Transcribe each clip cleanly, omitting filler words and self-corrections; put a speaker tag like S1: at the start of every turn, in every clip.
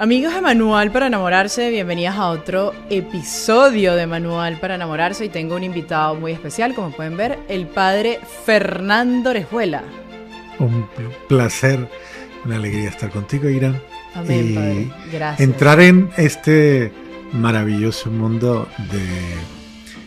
S1: Amigos de Manual para Enamorarse, bienvenidos a otro episodio de Manual para Enamorarse y tengo un invitado muy especial, como pueden ver, el padre Fernando Orejuela.
S2: Un placer, una alegría estar contigo, Irán.
S1: Amén, padre. Gracias.
S2: Entrar en este maravilloso mundo de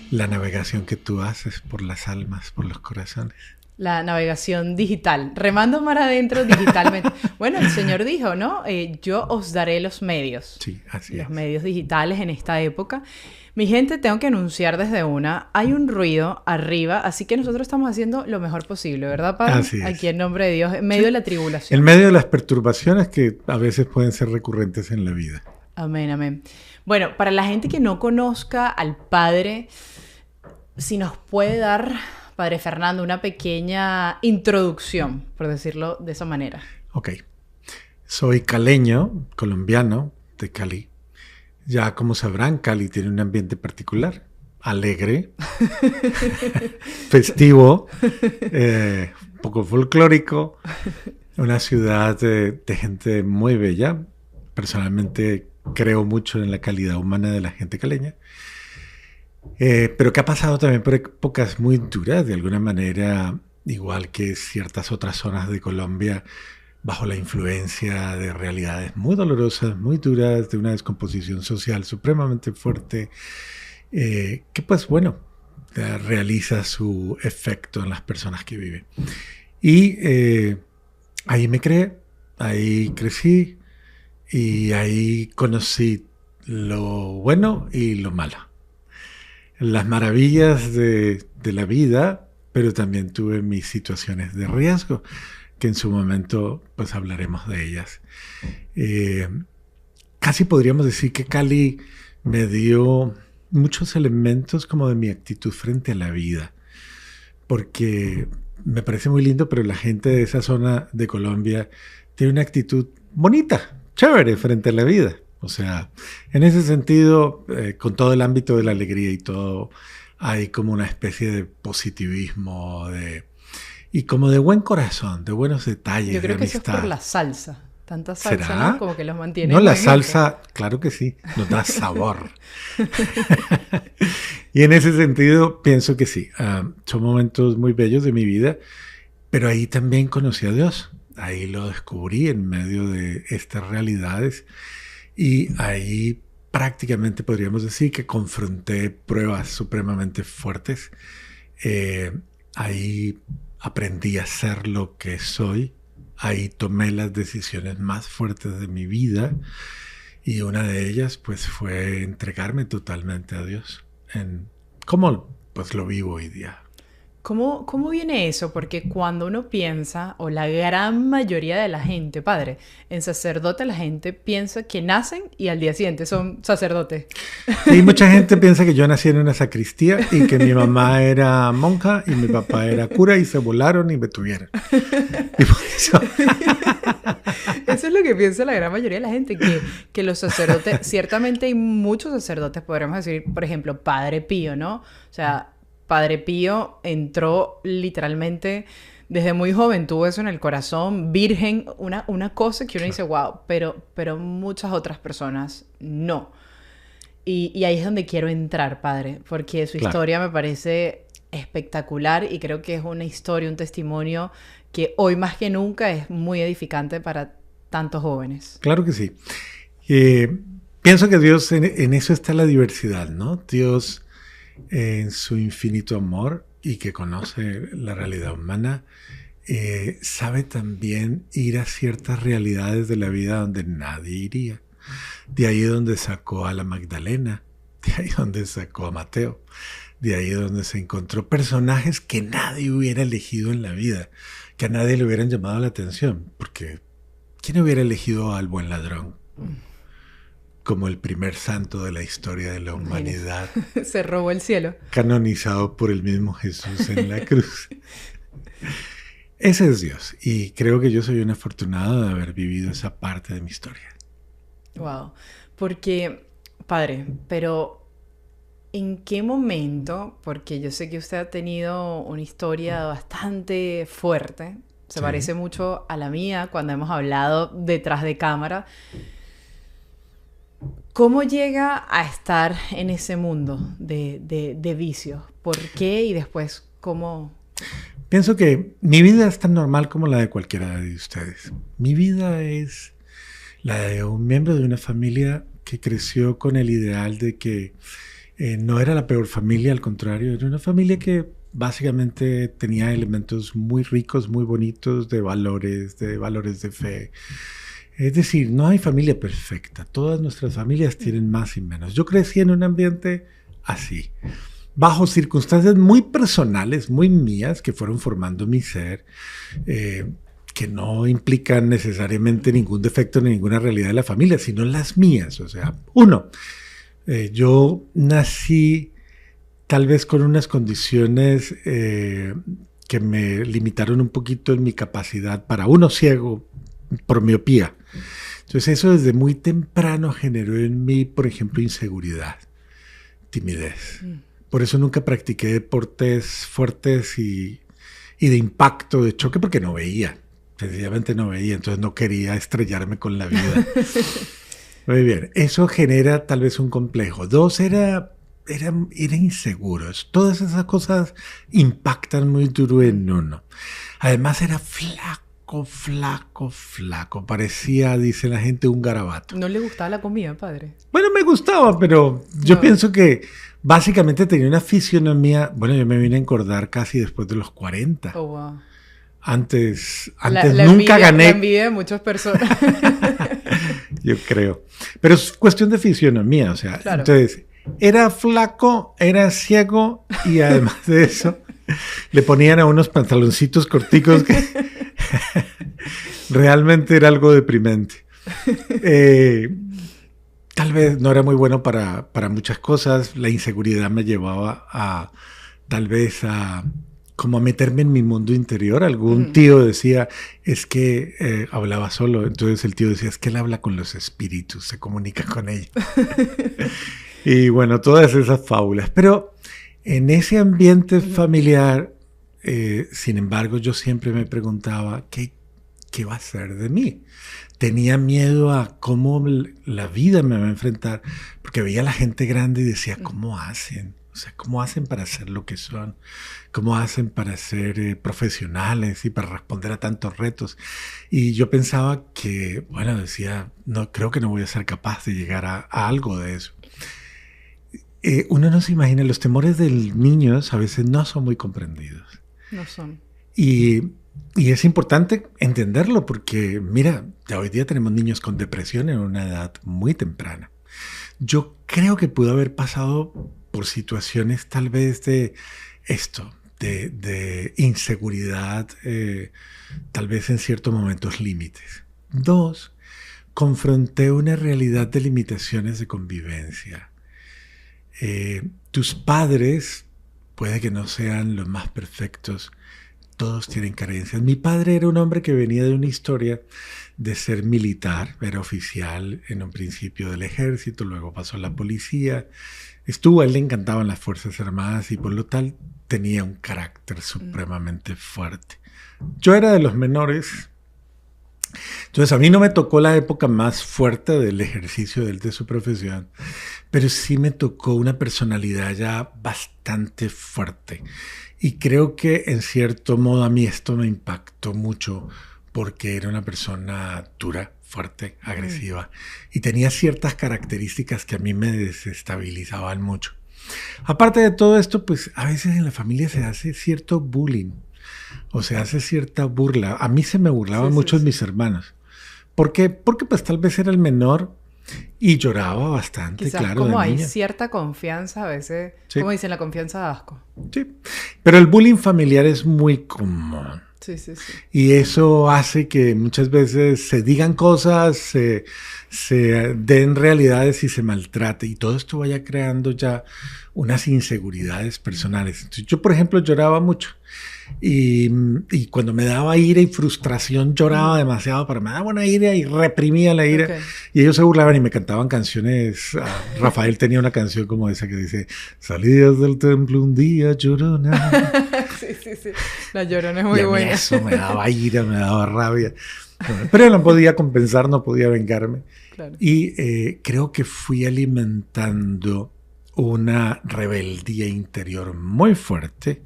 S2: la navegación que tú haces por las almas, por los corazones.
S1: La navegación digital, remando mar adentro digitalmente. Bueno, el Señor dijo, ¿no? Yo os daré los medios.
S2: Sí, así
S1: los
S2: es.
S1: medios digitales en esta época. Mi gente, tengo que anunciar desde una, hay un ruido arriba, así que nosotros estamos haciendo lo mejor posible, ¿verdad, padre?
S2: Así es.
S1: Aquí en nombre de Dios, en medio de la tribulación.
S2: En medio de las perturbaciones que a veces pueden ser recurrentes en la vida.
S1: Amén, amén. Bueno, para la gente que no conozca al padre, si nos puede dar, padre Fernando, una pequeña introducción, por decirlo de esa manera.
S2: Ok. Soy caleño, colombiano, de Cali. Ya como sabrán, Cali tiene un ambiente particular, alegre, festivo, un poco folclórico, una ciudad de gente muy bella. Personalmente creo mucho en la calidad humana de la gente caleña, pero que ha pasado también por épocas muy duras, de alguna manera, igual que ciertas otras zonas de Colombia, bajo la influencia de realidades muy dolorosas, muy duras, de una descomposición social supremamente fuerte, que pues bueno, realiza su efecto en las personas que viven. Y ahí me creé, ahí crecí y ahí conocí lo bueno y lo malo. Las maravillas de la vida, pero también tuve mis situaciones de riesgo, que en su momento pues hablaremos de ellas. Casi podríamos decir que Cali me dio muchos elementos como de mi actitud frente a la vida, porque me parece muy lindo, pero la gente de esa zona de Colombia tiene una actitud bonita, chévere frente a la vida. O sea, en ese sentido, con todo el ámbito de la alegría y todo, hay como una especie de positivismo, y como de buen corazón, de buenos detalles,
S1: Yo creo
S2: de
S1: que
S2: amistad.
S1: eso es por la salsa. Tanta salsa,
S2: ¿Será?
S1: ¿no? Como que los mantiene
S2: No,
S1: en
S2: la
S1: movimiento.
S2: salsa, claro que sí, nos da sabor. Y en ese sentido, pienso que sí. Son momentos muy bellos de mi vida, pero ahí también conocí a Dios. Ahí lo descubrí en medio de estas realidades. Y ahí prácticamente podríamos decir que confronté pruebas supremamente fuertes. Ahí aprendí a ser lo que soy. Ahí tomé las decisiones más fuertes de mi vida. Y una de ellas pues fue entregarme totalmente a Dios. En cómo pues lo vivo hoy día.
S1: ¿Cómo viene eso? Porque cuando uno piensa, o la gran mayoría de la gente, padre, en sacerdote la gente piensa que nacen y al día siguiente son sacerdotes.
S2: Y mucha gente piensa que yo nací en una sacristía y que mi mamá era monja y mi papá era cura y se volaron y me tuvieron. Y por eso...
S1: Eso es lo que piensa la gran mayoría de la gente, que los sacerdotes, ciertamente hay muchos sacerdotes, podríamos decir, por ejemplo, Padre Pío, ¿no? O sea, Padre Pío entró literalmente desde muy joven, tuvo eso en el corazón, virgen, una cosa que uno dice, wow, pero muchas otras personas no. Y ahí es donde quiero entrar, padre, porque su historia me parece espectacular y creo que es una historia, un testimonio que hoy más que nunca es muy edificante para tantos jóvenes.
S2: Claro que sí. Pienso que Dios, en eso está la diversidad, ¿no? Dios, en su infinito amor y que conoce la realidad humana, sabe también ir a ciertas realidades de la vida donde nadie iría. De ahí donde sacó a la Magdalena, de ahí donde sacó a Mateo, de ahí donde se encontró personajes que nadie hubiera elegido en la vida, que a nadie le hubieran llamado la atención, porque ¿quién hubiera elegido al buen ladrón como el primer santo de la historia de la humanidad?
S1: Se robó el cielo.
S2: Canonizado por el mismo Jesús en la cruz. Ese es Dios, y creo que yo soy un afortunado de haber vivido esa parte de mi historia.
S1: Wow, porque, padre, pero ¿en qué momento? Porque yo sé que usted ha tenido una historia bastante fuerte, se parece mucho a la mía cuando hemos hablado detrás de cámara. ¿Cómo llega a estar en ese mundo de vicios? ¿Por qué? Y después, ¿cómo?
S2: Pienso que mi vida es tan normal como la de cualquiera de ustedes. Mi vida es la de un miembro de una familia que creció con el ideal de que no era la peor familia, al contrario, era una familia que básicamente tenía elementos muy ricos, muy bonitos de valores de fe. Es decir, no hay familia perfecta. Todas nuestras familias tienen más y menos. Yo crecí en un ambiente así, bajo circunstancias muy personales, muy mías, que fueron formando mi ser, que no implican necesariamente ningún defecto ni ninguna realidad de la familia, sino las mías. O sea, yo nací tal vez con unas condiciones que me limitaron un poquito en mi capacidad para uno ciego por miopía. Entonces eso desde muy temprano generó en mí, por ejemplo, inseguridad, timidez. Por eso nunca practiqué deportes fuertes y de impacto, de choque, porque no veía. Sencillamente no veía, entonces no quería estrellarme con la vida. Muy bien, eso genera tal vez un complejo. Dos, era inseguro. Todas esas cosas impactan muy duro en uno. Además era flaco. Parecía, dice la gente, un garabato.
S1: ¿No le gustaba la comida, padre?
S2: Bueno, me gustaba, pero yo pienso que básicamente tenía una fisionomía. Bueno, yo me vine a engordar casi después de los 40.
S1: Oh, wow.
S2: Antes
S1: la
S2: nunca gané.
S1: La envidia de muchas personas.
S2: Yo creo. Pero es cuestión de fisionomía, o sea, claro. Entonces, era flaco, era ciego y además de eso, le ponían a unos pantaloncitos corticos que realmente era algo deprimente. Tal vez no era muy bueno para muchas cosas. La inseguridad me llevaba a tal vez a como a meterme en mi mundo interior. Algún tío decía, es que hablaba solo. Entonces el tío decía, es que él habla con los espíritus, se comunica con ellos. Y bueno, todas esas fábulas. Pero en ese ambiente familiar, sin embargo, yo siempre me preguntaba, ¿qué va a ser de mí? Tenía miedo a cómo la vida me va a enfrentar, porque veía a la gente grande y decía, ¿cómo hacen? O sea, ¿cómo hacen para ser lo que son? ¿Cómo hacen para ser profesionales y para responder a tantos retos? Y yo pensaba que, bueno, decía, no, creo que no voy a ser capaz de llegar a algo de eso. Uno no se imagina, los temores de niños a veces no son muy comprendidos.
S1: No son.
S2: Y es importante entenderlo porque, mira, ya hoy día tenemos niños con depresión en una edad muy temprana. Yo creo que pudo haber pasado por situaciones tal vez de esto, de inseguridad, tal vez en ciertos momentos límites. Dos, confronté una realidad de limitaciones de convivencia. Tus padres puede que no sean los más perfectos, todos tienen carencias. Mi padre era un hombre que venía de una historia de ser militar, era oficial en un principio del ejército, luego pasó a la policía, a él le encantaban las Fuerzas Armadas y por lo tal tenía un carácter supremamente fuerte. Yo era de los menores, entonces a mí no me tocó la época más fuerte del ejercicio de su profesión, pero sí me tocó una personalidad ya bastante fuerte. Y creo que en cierto modo a mí esto me impactó mucho porque era una persona dura, fuerte, agresiva y tenía ciertas características que a mí me desestabilizaban mucho. Aparte de todo esto, pues a veces en la familia se hace cierto bullying o se hace cierta burla. A mí se me burlaban mucho mis hermanos. ¿Por qué? Porque pues tal vez era el menor y lloraba bastante,
S1: quizás
S2: claro.
S1: Como hay cierta confianza a veces, como dicen, la confianza da asco. Sí,
S2: pero el bullying familiar es muy común.
S1: Sí.
S2: Y eso hace que muchas veces se digan cosas, se den realidades y se maltrate. Y todo esto vaya creando ya unas inseguridades personales. Entonces, yo, por ejemplo, lloraba mucho. Y cuando me daba ira y frustración lloraba demasiado, pero me daba una ira y reprimía la ira. Y ellos se burlaban y me cantaban canciones. Rafael tenía una canción como esa que dice: salías del templo un día, llorona.
S1: Sí. La Llorona es muy buena.
S2: Eso me daba ira, me daba rabia. Pero no podía compensar, no podía vengarme.
S1: Claro.
S2: Y creo que fui alimentando una rebeldía interior muy fuerte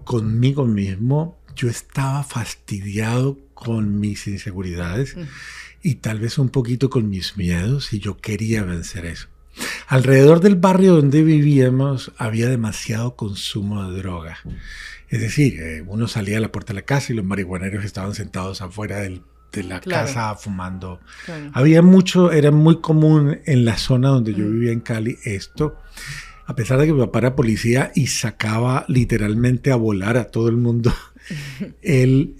S2: conmigo mismo. Yo estaba fastidiado con mis inseguridades y tal vez un poquito con mis miedos, y yo quería vencer eso. Alrededor del barrio donde vivíamos había demasiado consumo de droga. Es decir, uno salía a la puerta de la casa y los marihuaneros estaban sentados afuera de la casa fumando.
S1: Claro.
S2: Había mucho, era muy común en la zona donde yo vivía en Cali esto. A pesar de que mi papá era policía y sacaba literalmente a volar a todo el mundo, el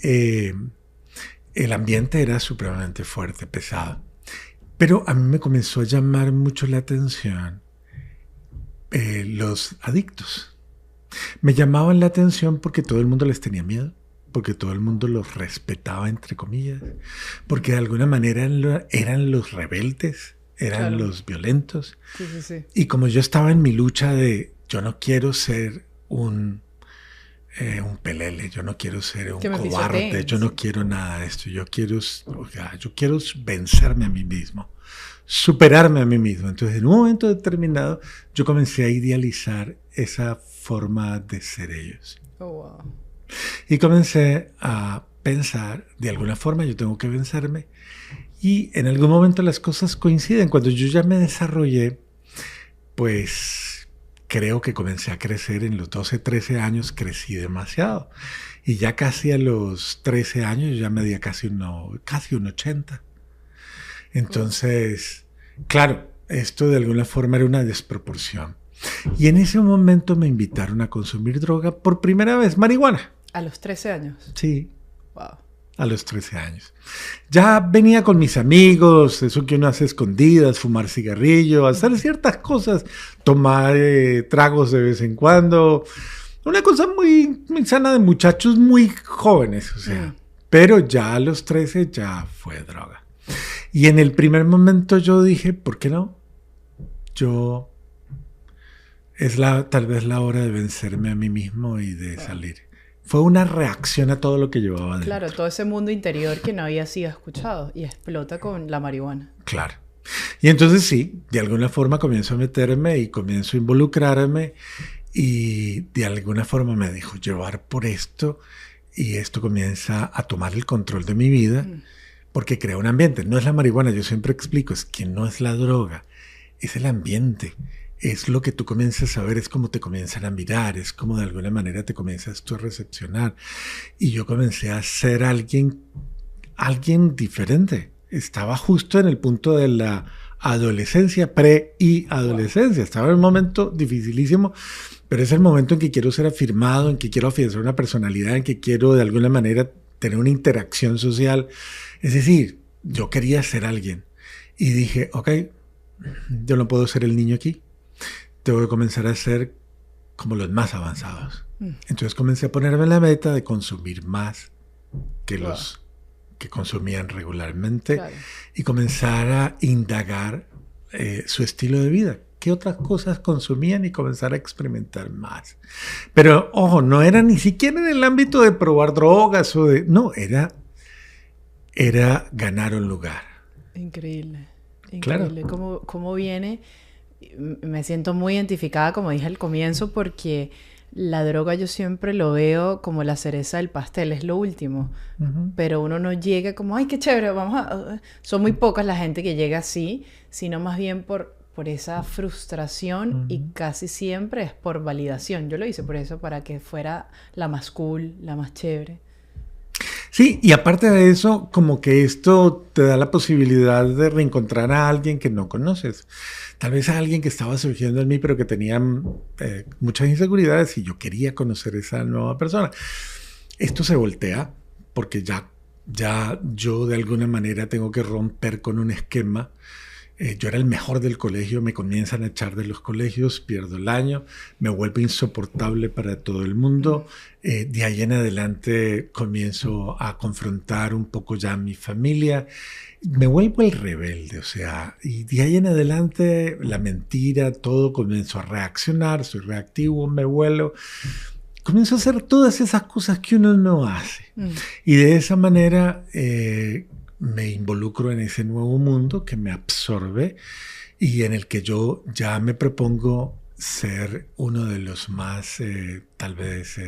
S2: ambiente era supremamente fuerte, pesado. Pero a mí me comenzó a llamar mucho la atención los adictos. Me llamaban la atención porque todo el mundo les tenía miedo, porque todo el mundo los respetaba, entre comillas, porque de alguna manera eran los rebeldes, eran los violentos.
S1: Sí.
S2: Y como yo estaba en mi lucha de yo no quiero ser un pelele, yo no quiero ser un cobarde, yo no quiero nada de esto, yo quiero vencerme a mí mismo, superarme a mí mismo. Entonces, en un momento determinado, yo comencé a idealizar esa forma de ser ellos.
S1: Oh, wow.
S2: Y comencé a pensar, de alguna forma yo tengo que vencerme, y en algún momento las cosas coinciden. Cuando yo ya me desarrollé, pues creo que comencé a crecer. En los 12, 13 años crecí demasiado. Y ya casi a los 13 años ya medía casi un 80. Entonces, claro, esto de alguna forma era una desproporción. Y en ese momento me invitaron a consumir droga por primera vez, marihuana.
S1: ¿A los 13 años?
S2: Sí.
S1: Wow.
S2: A los 13 años. Ya venía con mis amigos, eso que uno hace escondidas, fumar cigarrillo, hacer ciertas cosas, tomar tragos de vez en cuando. Una cosa muy, muy sana de muchachos muy jóvenes, o sea. Pero ya a los 13 ya fue droga. Y en el primer momento yo dije, ¿por qué no? Tal vez la hora de vencerme a mí mismo y de salir. Fue una reacción a todo lo que llevaba dentro.
S1: Claro, todo ese mundo interior que no había sido escuchado y explota con la marihuana.
S2: Claro. Y entonces sí, de alguna forma comienzo a meterme y comienzo a involucrarme, y de alguna forma me dejo llevar por esto, y esto comienza a tomar el control de mi vida porque crea un ambiente. No es la marihuana, yo siempre explico, es que no es la droga, es el ambiente. Es lo que tú comienzas a ver, es como te comienzan a mirar, es como de alguna manera te comienzas tú a recepcionar. Y yo comencé a ser alguien diferente. Estaba justo en el punto de la adolescencia, pre y adolescencia. Estaba en un momento dificilísimo, pero es el momento en que quiero ser afirmado, en que quiero afianzar una personalidad, en que quiero de alguna manera tener una interacción social. Es decir, yo quería ser alguien. Y dije, ok, yo no puedo ser el niño aquí. Tengo que comenzar a ser como los más avanzados. Entonces comencé a ponerme la meta de consumir más que los que consumían regularmente, y comenzar a indagar su estilo de vida. ¿Qué otras cosas consumían? Y comenzar a experimentar más. Pero, ojo, no era ni siquiera en el ámbito de probar drogas o de... No, era ganar un lugar.
S1: Increíble.
S2: Claro.
S1: ¿Cómo viene? Me siento muy identificada, como dije al comienzo, porque la droga yo siempre lo veo como la cereza del pastel, es lo último. Pero uno no llega como, ay, qué chévere, Son muy pocas la gente que llega así, sino más bien por esa frustración, y casi siempre es por validación. Yo lo hice por eso, para que fuera la más cool, la más chévere.
S2: Sí, y aparte de eso, como que esto te da la posibilidad de reencontrar a alguien que no conoces. Tal vez a alguien que estaba surgiendo en mí, pero que tenía muchas inseguridades, y yo quería conocer a esa nueva persona. Esto se voltea porque ya yo de alguna manera tengo que romper con un esquema. Yo era el mejor del colegio, me comienzan a echar de los colegios, pierdo el año, me vuelvo insoportable para todo el mundo. De ahí en adelante comienzo a confrontar un poco ya a mi familia. Me vuelvo el rebelde, o sea, y de ahí en adelante la mentira, todo, comienzo a reaccionar, soy reactivo, me vuelo. Comienzo a hacer todas esas cosas que uno no hace. Y de esa manera me involucro en ese nuevo mundo que me absorbe y en el que yo ya me propongo ser uno de los más, tal vez,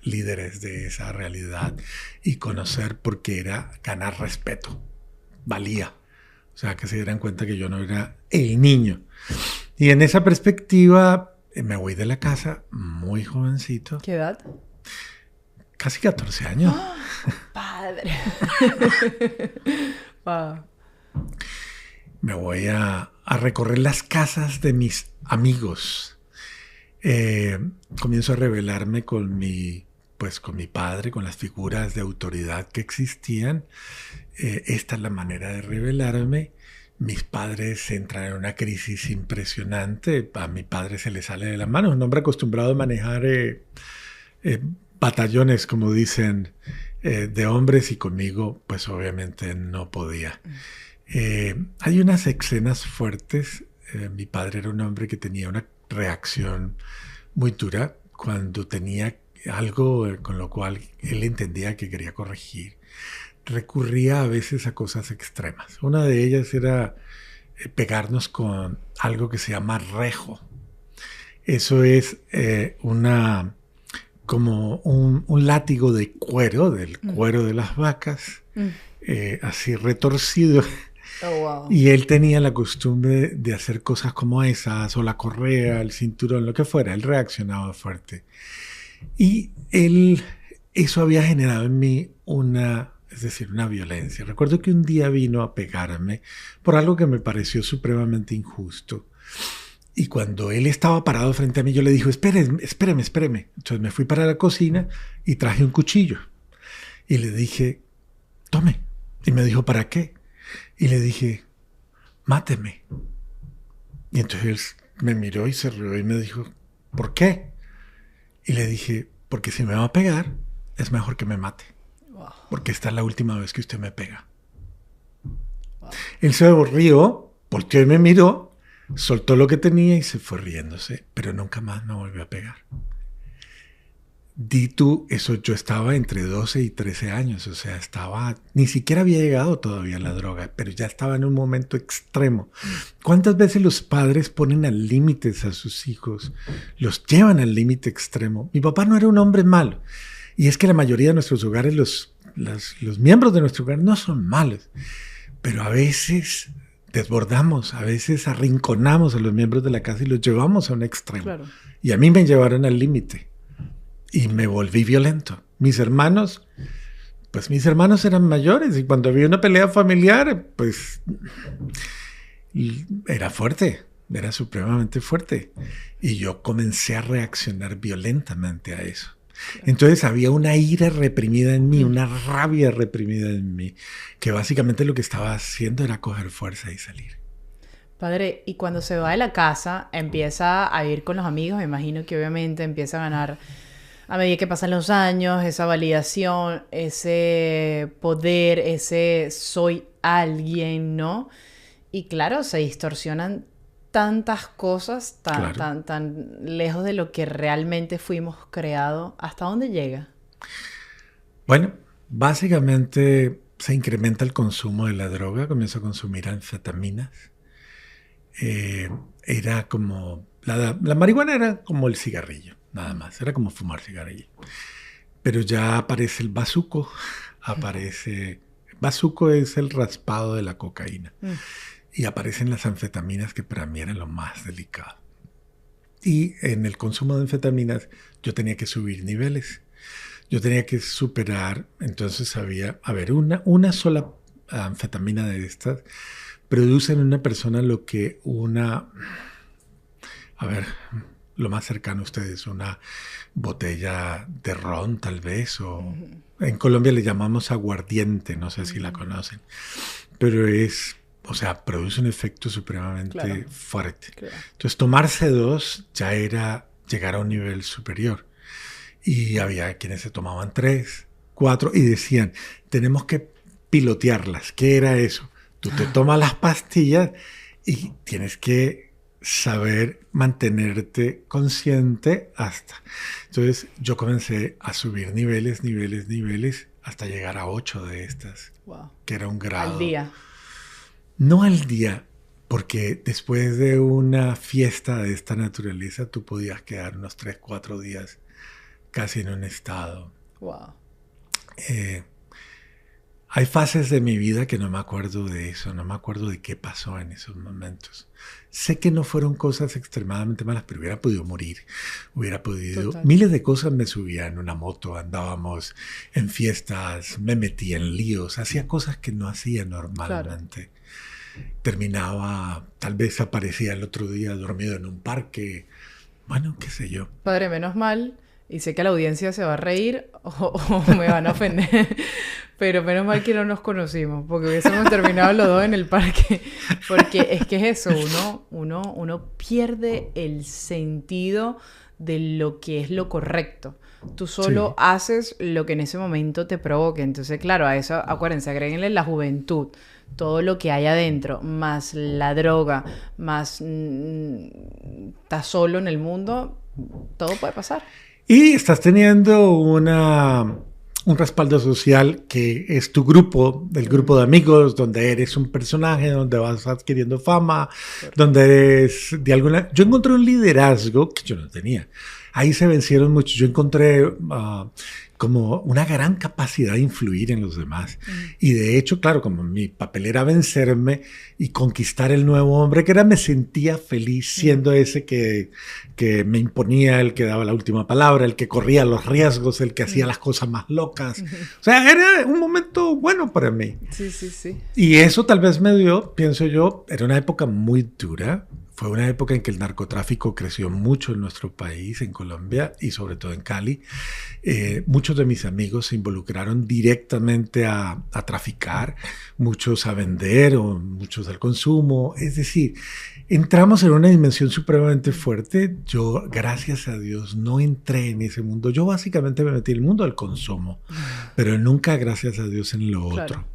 S2: líderes de esa realidad y conocer porque era ganar respeto, valía. O sea, que se dieran cuenta que yo no era el niño. Y en esa perspectiva me voy de la casa muy jovencito.
S1: ¿Qué edad?
S2: Casi 14 años.
S1: ¡Oh, padre! Wow.
S2: Me voy a recorrer las casas de mis amigos. Comienzo a rebelarme con mi padre, con las figuras de autoridad que existían. Esta es la manera de rebelarme. Mis padres entran en una crisis impresionante. A mi padre se le sale de la mano. Un hombre acostumbrado a manejar batallones, como dicen, de hombres, y conmigo, pues obviamente no podía. Hay unas escenas fuertes. Mi padre era un hombre que tenía una reacción muy dura cuando tenía algo con lo cual él entendía que quería corregir. Recurría a veces a cosas extremas. Una de ellas era pegarnos con algo que se llama rejo. Eso es como un látigo de cuero, del cuero de las vacas, así retorcido.
S1: Oh, wow.
S2: Y él tenía la costumbre de hacer cosas como esas, o la correa, el cinturón, lo que fuera. Él reaccionaba fuerte. Y eso había generado en mí una violencia. Recuerdo que un día vino a pegarme por algo que me pareció supremamente injusto. Y cuando él estaba parado frente a mí, yo le dije, espéreme. Entonces me fui para la cocina y traje un cuchillo. Y le dije, tome. Y me dijo, ¿para qué? Y le dije, máteme. Y entonces él me miró y se rió y me dijo, ¿por qué? Y le dije, porque si me va a pegar, es mejor que me mate.
S1: Wow.
S2: Porque esta es la última vez que usted me pega.
S1: Wow.
S2: Él se rió, volteó y me miró, soltó lo que tenía y se fue riéndose, pero nunca más me volvió a pegar. Di tú, eso yo estaba entre 12 y 13 años, o sea, ni siquiera había llegado todavía a la droga, pero ya estaba en un momento extremo. ¿Cuántas veces los padres ponen al límite a sus hijos? Los llevan al límite extremo. Mi papá no era un hombre malo, y es que la mayoría de nuestros hogares, los miembros de nuestro hogar no son malos, pero a veces desbordamos, a veces arrinconamos a los miembros de la casa y los llevamos a un extremo.
S1: Claro.
S2: Y a mí me llevaron al límite. Y me volví violento. Mis hermanos eran mayores y cuando había una pelea familiar, pues era fuerte, era supremamente fuerte. Y yo comencé a reaccionar violentamente a eso. Entonces había una ira reprimida en mí, una rabia reprimida en mí, que básicamente lo que estaba haciendo era coger fuerza y salir.
S1: Padre, y cuando se va de la casa, empieza a ir con los amigos, me imagino que obviamente empieza a ganar, a medida que pasan los años, esa validación, ese poder, ese soy alguien, ¿no? Y claro, se distorsionan tantas cosas tan lejos de lo que realmente fuimos creados. ¿Hasta dónde llega?
S2: Bueno, básicamente se incrementa el consumo de la droga, comienzo a consumir anfetaminas. Era como, la marihuana era como el cigarrillo, nada más, era como fumar cigarrillo. Pero ya aparece el bazuco, bazuco es el raspado de la cocaína. Y aparecen las anfetaminas, que para mí era lo más delicado. Y en el consumo de anfetaminas yo tenía que subir niveles. Yo tenía que superar, entonces una sola anfetamina de estas produce en una persona lo que lo más cercano a ustedes, una botella de ron tal vez, o en Colombia le llamamos aguardiente, no sé si la conocen, pero produce un efecto supremamente fuerte. Claro. Entonces tomarse 2 ya era llegar a un nivel superior. Y había quienes se tomaban 3, 4 y decían, tenemos que pilotearlas. ¿Qué era eso? Tú te tomas las pastillas y tienes que saber mantenerte consciente hasta. Entonces yo comencé a subir niveles hasta llegar a 8 de estas,
S1: Wow.
S2: que era un grado.
S1: Al día.
S2: No al día, porque después de una fiesta de esta naturaleza, tú podías quedar unos 3, 4 días casi en un estado.
S1: Wow.
S2: Hay fases de mi vida que no me acuerdo de eso, no me acuerdo de qué pasó en esos momentos. Sé que no fueron cosas extremadamente malas, pero hubiera podido morir, hubiera podido...
S1: Total.
S2: Miles de cosas. Me subía en una moto, andábamos en fiestas, me metía en líos, hacía cosas que no hacía normalmente. Claro. Terminaba, tal vez aparecía el otro día dormido en un parque, bueno, qué sé yo.
S1: Padre, menos mal, y sé que la audiencia se va a reír o me van a ofender, pero menos mal que no nos conocimos, porque hubiésemos terminado los dos en el parque. Porque es que es eso, uno pierde el sentido de lo que es lo correcto. Tú solo haces lo que en ese momento te provoque. Entonces, claro, a eso, acuérdense, agréguenle la juventud, todo lo que hay adentro, más la droga, más estás solo en el mundo, todo puede pasar.
S2: Y estás teniendo un respaldo social que es tu grupo, el grupo de amigos, donde eres un personaje, donde vas adquiriendo fama, donde eres de alguna... Yo encontré un liderazgo que yo no tenía. Ahí se vencieron muchos. Yo encontré como una gran capacidad de influir en los demás. Y de hecho, claro, como mi papel era vencerme y conquistar el nuevo hombre que era, me sentía feliz siendo ese que me imponía, el que daba la última palabra, el que corría los riesgos, el que hacía las cosas más locas. O sea, era un momento bueno para mí.
S1: Sí, sí, sí.
S2: Y eso tal vez me dio, pienso yo, era una época muy dura. Fue una época en que el narcotráfico creció mucho en nuestro país, en Colombia y sobre todo en Cali. Muchos de mis amigos se involucraron directamente a traficar, muchos a vender o muchos al consumo. Es decir, entramos en una dimensión supremamente fuerte. Yo, gracias a Dios, no entré en ese mundo. Yo básicamente me metí en el mundo del consumo, pero nunca, gracias a Dios, en lo otro.
S1: Claro.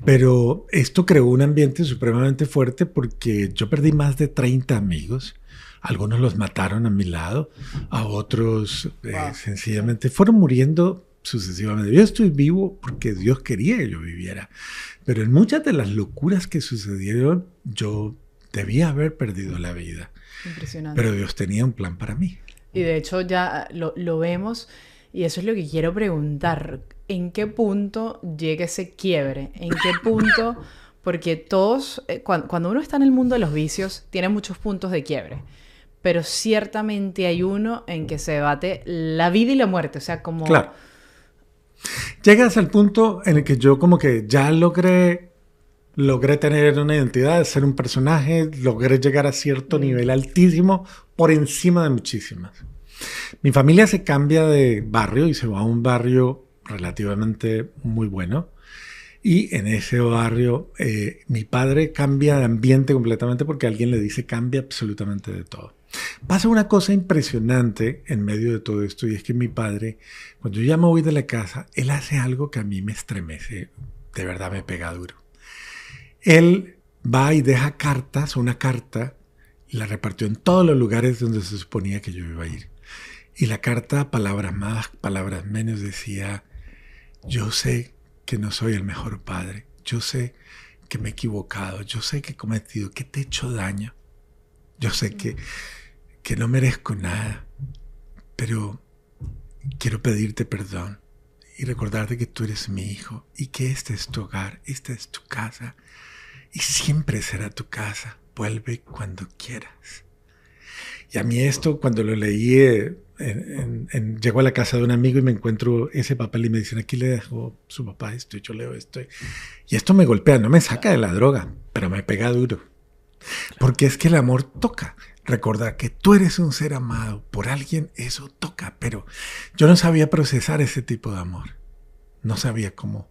S2: Pero esto creó un ambiente supremamente fuerte porque yo perdí más de 30 amigos. Algunos los mataron a mi lado, a otros sencillamente fueron muriendo sucesivamente. Yo estoy vivo porque Dios quería que yo viviera. Pero en muchas de las locuras que sucedieron, yo debía haber perdido la vida.
S1: Impresionante.
S2: Pero Dios tenía un plan para mí.
S1: Y de hecho ya lo vemos, y eso es lo que quiero preguntar. ¿En qué punto llega ese quiebre? ¿En qué punto? Porque todos, cuando uno está en el mundo de los vicios, tiene muchos puntos de quiebre. Pero ciertamente hay uno en que se debate la vida y la muerte. O sea, como...
S2: Claro. Llegas al punto en el que yo como que ya logré tener una identidad, ser un personaje, logré llegar a cierto nivel altísimo por encima de muchísimas. Mi familia se cambia de barrio y se va a un barrio relativamente muy bueno. Y en ese barrio mi padre cambia de ambiente completamente porque alguien le dice cambia absolutamente de todo. Pasa una cosa impresionante en medio de todo esto y es que mi padre, cuando yo ya me voy de la casa, él hace algo que a mí me estremece, de verdad me pega duro. Él va y deja cartas, una carta, y la repartió en todos los lugares donde se suponía que yo iba a ir. Y la carta, palabras más, palabras menos, decía: yo sé que no soy el mejor padre, yo sé que me he equivocado, yo sé que he cometido, que te he hecho daño, yo sé que no merezco nada, pero quiero pedirte perdón y recordarte que tú eres mi hijo y que este es tu hogar, esta es tu casa y siempre será tu casa, vuelve cuando quieras. Y a mí esto, cuando lo leí, llego a la casa de un amigo y me encuentro ese papel y me dicen: aquí le dejó su papá esto, y yo leo esto. Y esto me golpea, no me saca de la droga, pero me pega duro. Porque es que el amor toca. Recordar que tú eres un ser amado por alguien, eso toca. Pero yo no sabía procesar ese tipo de amor. No sabía cómo.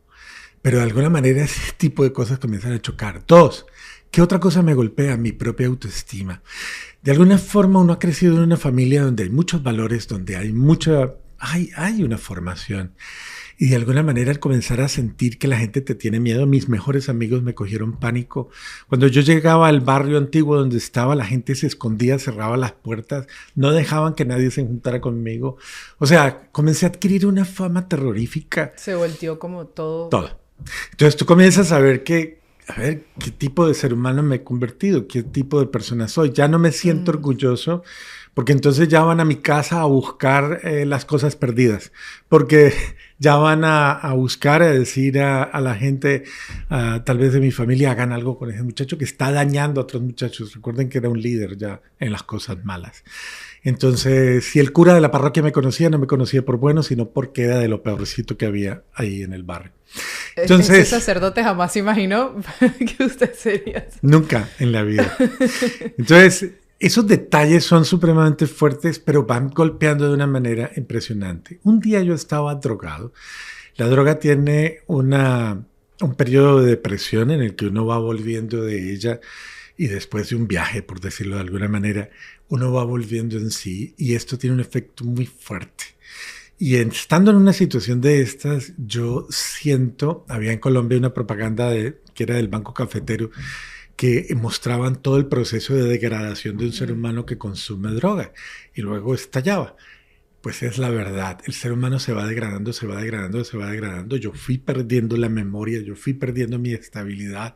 S2: Pero de alguna manera ese tipo de cosas comienzan a chocar. 2, ¿qué otra cosa me golpea? Mi propia autoestima. De alguna forma uno ha crecido en una familia donde hay muchos valores, donde hay una formación. Y de alguna manera al comenzar a sentir que la gente te tiene miedo, mis mejores amigos me cogieron pánico. Cuando yo llegaba al barrio antiguo donde estaba, la gente se escondía, cerraba las puertas, no dejaban que nadie se juntara conmigo. O sea, comencé a adquirir una fama terrorífica.
S1: Se volteó como todo.
S2: Todo. Entonces tú comienzas a ver qué tipo de ser humano me he convertido, qué tipo de persona soy. Ya no me siento orgulloso, porque entonces ya van a mi casa a buscar las cosas perdidas, porque ya van a buscar, a decir a la gente, tal vez de mi familia, hagan algo con ese muchacho que está dañando a otros muchachos. Recuerden que era un líder ya en las cosas malas. Entonces, si el cura de la parroquia me conocía, no me conocía por bueno, sino porque era de lo peorcito que había ahí en el barrio. Entonces,
S1: ese sacerdote jamás imaginó que usted sería.
S2: Nunca en la vida. Entonces, esos detalles son supremamente fuertes, pero van golpeando de una manera impresionante. Un día yo estaba drogado. La droga tiene un periodo de depresión en el que uno va volviendo de ella y después de un viaje, por decirlo de alguna manera, uno va volviendo en sí y esto tiene un efecto muy fuerte. Y estando en una situación de estas, yo siento, había en Colombia una propaganda que era del Banco Cafetero, que mostraban todo el proceso de degradación de un ser humano que consume droga y luego estallaba. Pues es la verdad, el ser humano se va degradando, se va degradando, se va degradando. Yo fui perdiendo la memoria, yo fui perdiendo mi estabilidad.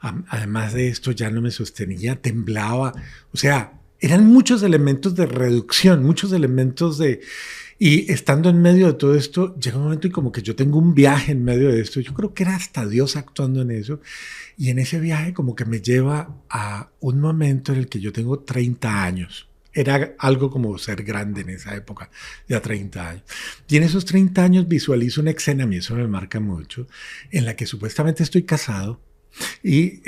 S2: Además de esto ya no me sostenía, temblaba. O sea, eran muchos elementos de reducción, muchos elementos de... Y estando en medio de todo esto, llega un momento y como que yo tengo un viaje en medio de esto. Yo creo que era hasta Dios actuando en eso. Y en ese viaje como que me lleva a un momento en el que yo tengo 30 años. Era algo como ser grande en esa época, ya 30 años. Y en esos 30 años visualizo una escena, a mí eso me marca mucho, en la que supuestamente estoy casado y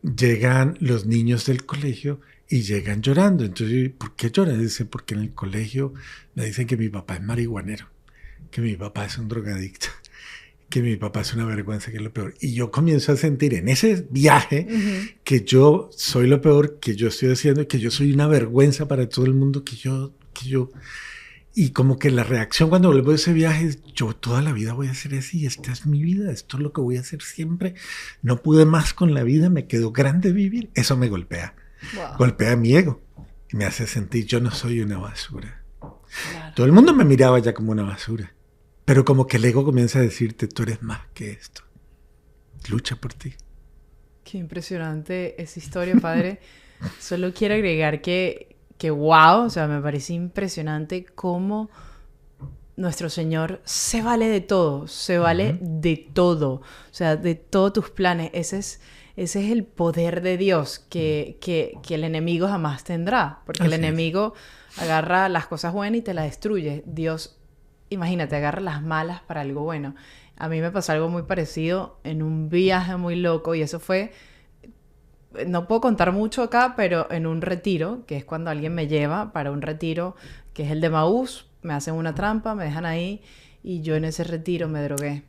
S2: llegan los niños del colegio y llegan llorando. Entonces, ¿por qué lloran? Dice, porque en el colegio me dicen que mi papá es marihuanero, que mi papá es un drogadicto, que mi papá es una vergüenza, que es lo peor. Y yo comienzo a sentir en ese viaje que yo soy lo peor, que yo estoy haciendo, que yo soy una vergüenza para todo el mundo, que yo... Y como que la reacción cuando vuelvo de ese viaje es, yo toda la vida voy a hacer así, esta es mi vida, esto es lo que voy a hacer siempre. No pude más con la vida, me quedó grande vivir. Eso me golpea. Wow. Golpea mi ego y me hace sentir yo no soy una basura. Claro. Todo el mundo me miraba ya como una basura, pero como que el ego comienza a decirte, tú eres más que esto, lucha por ti.
S1: Qué impresionante esa historia, padre. Solo quiero agregar que wow, o sea, me parece impresionante cómo nuestro Señor se vale de todo, se vale de todo, o sea, de todos tus planes. Ese es el poder de Dios que el enemigo jamás tendrá, porque el enemigo agarra las cosas buenas y te las destruye. Dios, imagínate, agarra las malas para algo bueno. A mí me pasó algo muy parecido en un viaje muy loco y eso fue, no puedo contar mucho acá, pero en un retiro, que es cuando alguien me lleva para un retiro, que es el de Maús, me hacen una trampa, me dejan ahí y yo en ese retiro me drogué.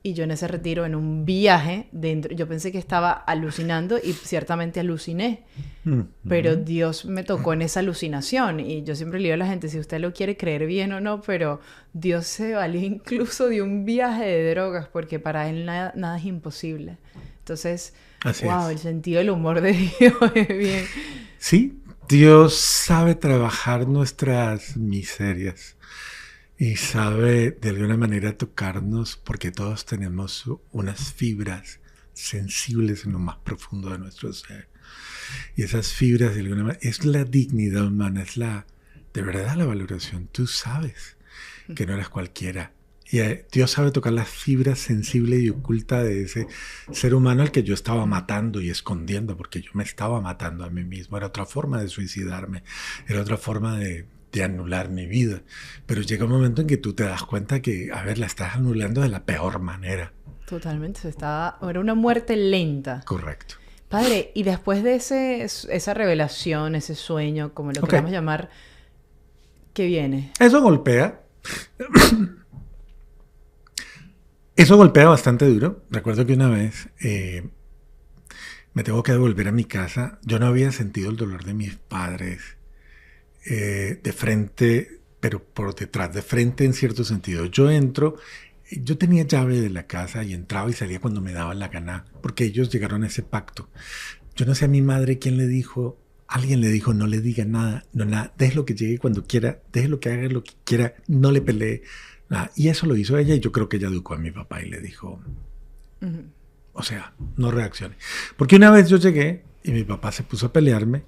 S1: Y yo en ese retiro, en un viaje, dentro, yo pensé que estaba alucinando y ciertamente aluciné. Pero Dios me tocó en esa alucinación. Y yo siempre le digo a la gente, si usted lo quiere creer bien o no, pero Dios se valió incluso de un viaje de drogas, porque para Él nada es imposible. Entonces, wow, el sentido del humor de Dios es bien.
S2: Sí, Dios sabe trabajar nuestras miserias. Y sabe de alguna manera tocarnos porque todos tenemos unas fibras sensibles en lo más profundo de nuestro ser. Y esas fibras de alguna manera es la dignidad humana, es de verdad la valoración. Tú sabes que no eres cualquiera. Y Dios sabe tocar las fibras sensibles y ocultas de ese ser humano al que yo estaba matando y escondiendo, porque yo me estaba matando a mí mismo. Era otra forma de suicidarme, era otra forma de anular mi vida. Pero llega un momento en que tú te das cuenta que, a ver, la estás anulando de la peor manera.
S1: Totalmente, era una muerte lenta.
S2: Correcto.
S1: Padre, y después de esa revelación, ese sueño, como lo queramos llamar, ¿qué viene?
S2: Eso golpea. Eso golpea bastante duro. Recuerdo que una vez me tengo que devolver a mi casa. Yo no había sentido el dolor de mis padres de frente, pero por detrás, de frente en cierto sentido. Yo entro yo tenía llave de la casa y entraba y salía cuando me daba la gana, porque ellos llegaron a ese pacto. Yo no sé a mi madre quién le dijo, alguien le dijo, no le diga nada, no nada, déjelo que llegue cuando quiera, déjelo que haga lo que quiera, no le pelee, nada. Y eso lo hizo ella y yo creo que ella educó a mi papá y le dijo, o sea, no reaccione. Porque una vez yo llegué y mi papá se puso a pelearme,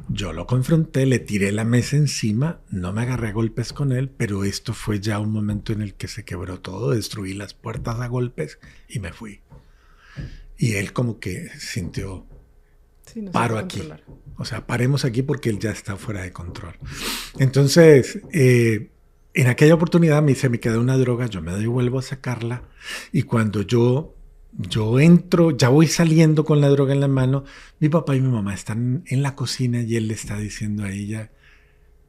S2: yo lo confronté, le tiré la mesa encima, no me agarré a golpes con él, pero esto fue ya un momento en el que se quebró todo, destruí las puertas a golpes y me fui. Y él como que sintió, sí, no paro aquí. O sea, paremos aquí porque él ya está fuera de control. Entonces, en aquella oportunidad se me quedó una droga, yo me devuelvo a sacarla y cuando yo entro, ya voy saliendo con la droga en la mano, mi papá y mi mamá están en la cocina y él le está diciendo a ella,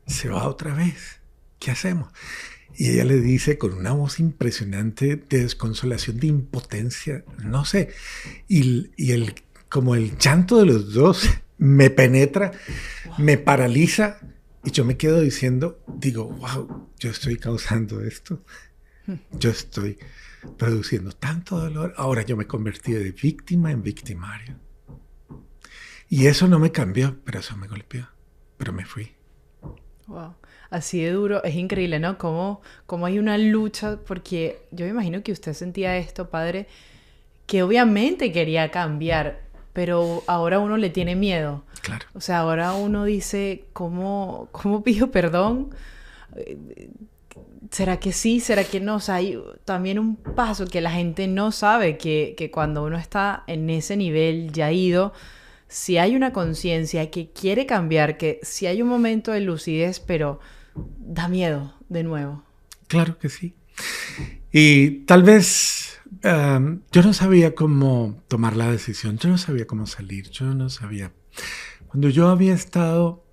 S2: se va otra vez, ¿qué hacemos? Y ella le dice con una voz impresionante de desconsolación, de impotencia, no sé, y como el llanto de los dos me penetra, me paraliza y yo me quedo digo, wow, yo estoy causando esto, yo estoy produciendo tanto dolor, ahora yo me convertí de víctima en victimario. Y eso no me cambió, pero eso me golpeó, pero me fui.
S1: Wow, así de duro, es increíble, ¿no? Cómo hay una lucha, porque yo me imagino que usted sentía esto, padre, que obviamente quería cambiar, pero ahora uno le tiene miedo.
S2: Claro.
S1: O sea, ahora uno dice, ¿cómo pido perdón? ¿Será que sí? ¿Será que no? O sea, hay también un paso que la gente no sabe, que cuando uno está en ese nivel ya ido, si hay una conciencia que quiere cambiar, que si hay un momento de lucidez, pero da miedo de nuevo.
S2: Claro que sí. Y tal vez yo no sabía cómo tomar la decisión, yo no sabía cómo salir, yo no sabía. Cuando yo había estado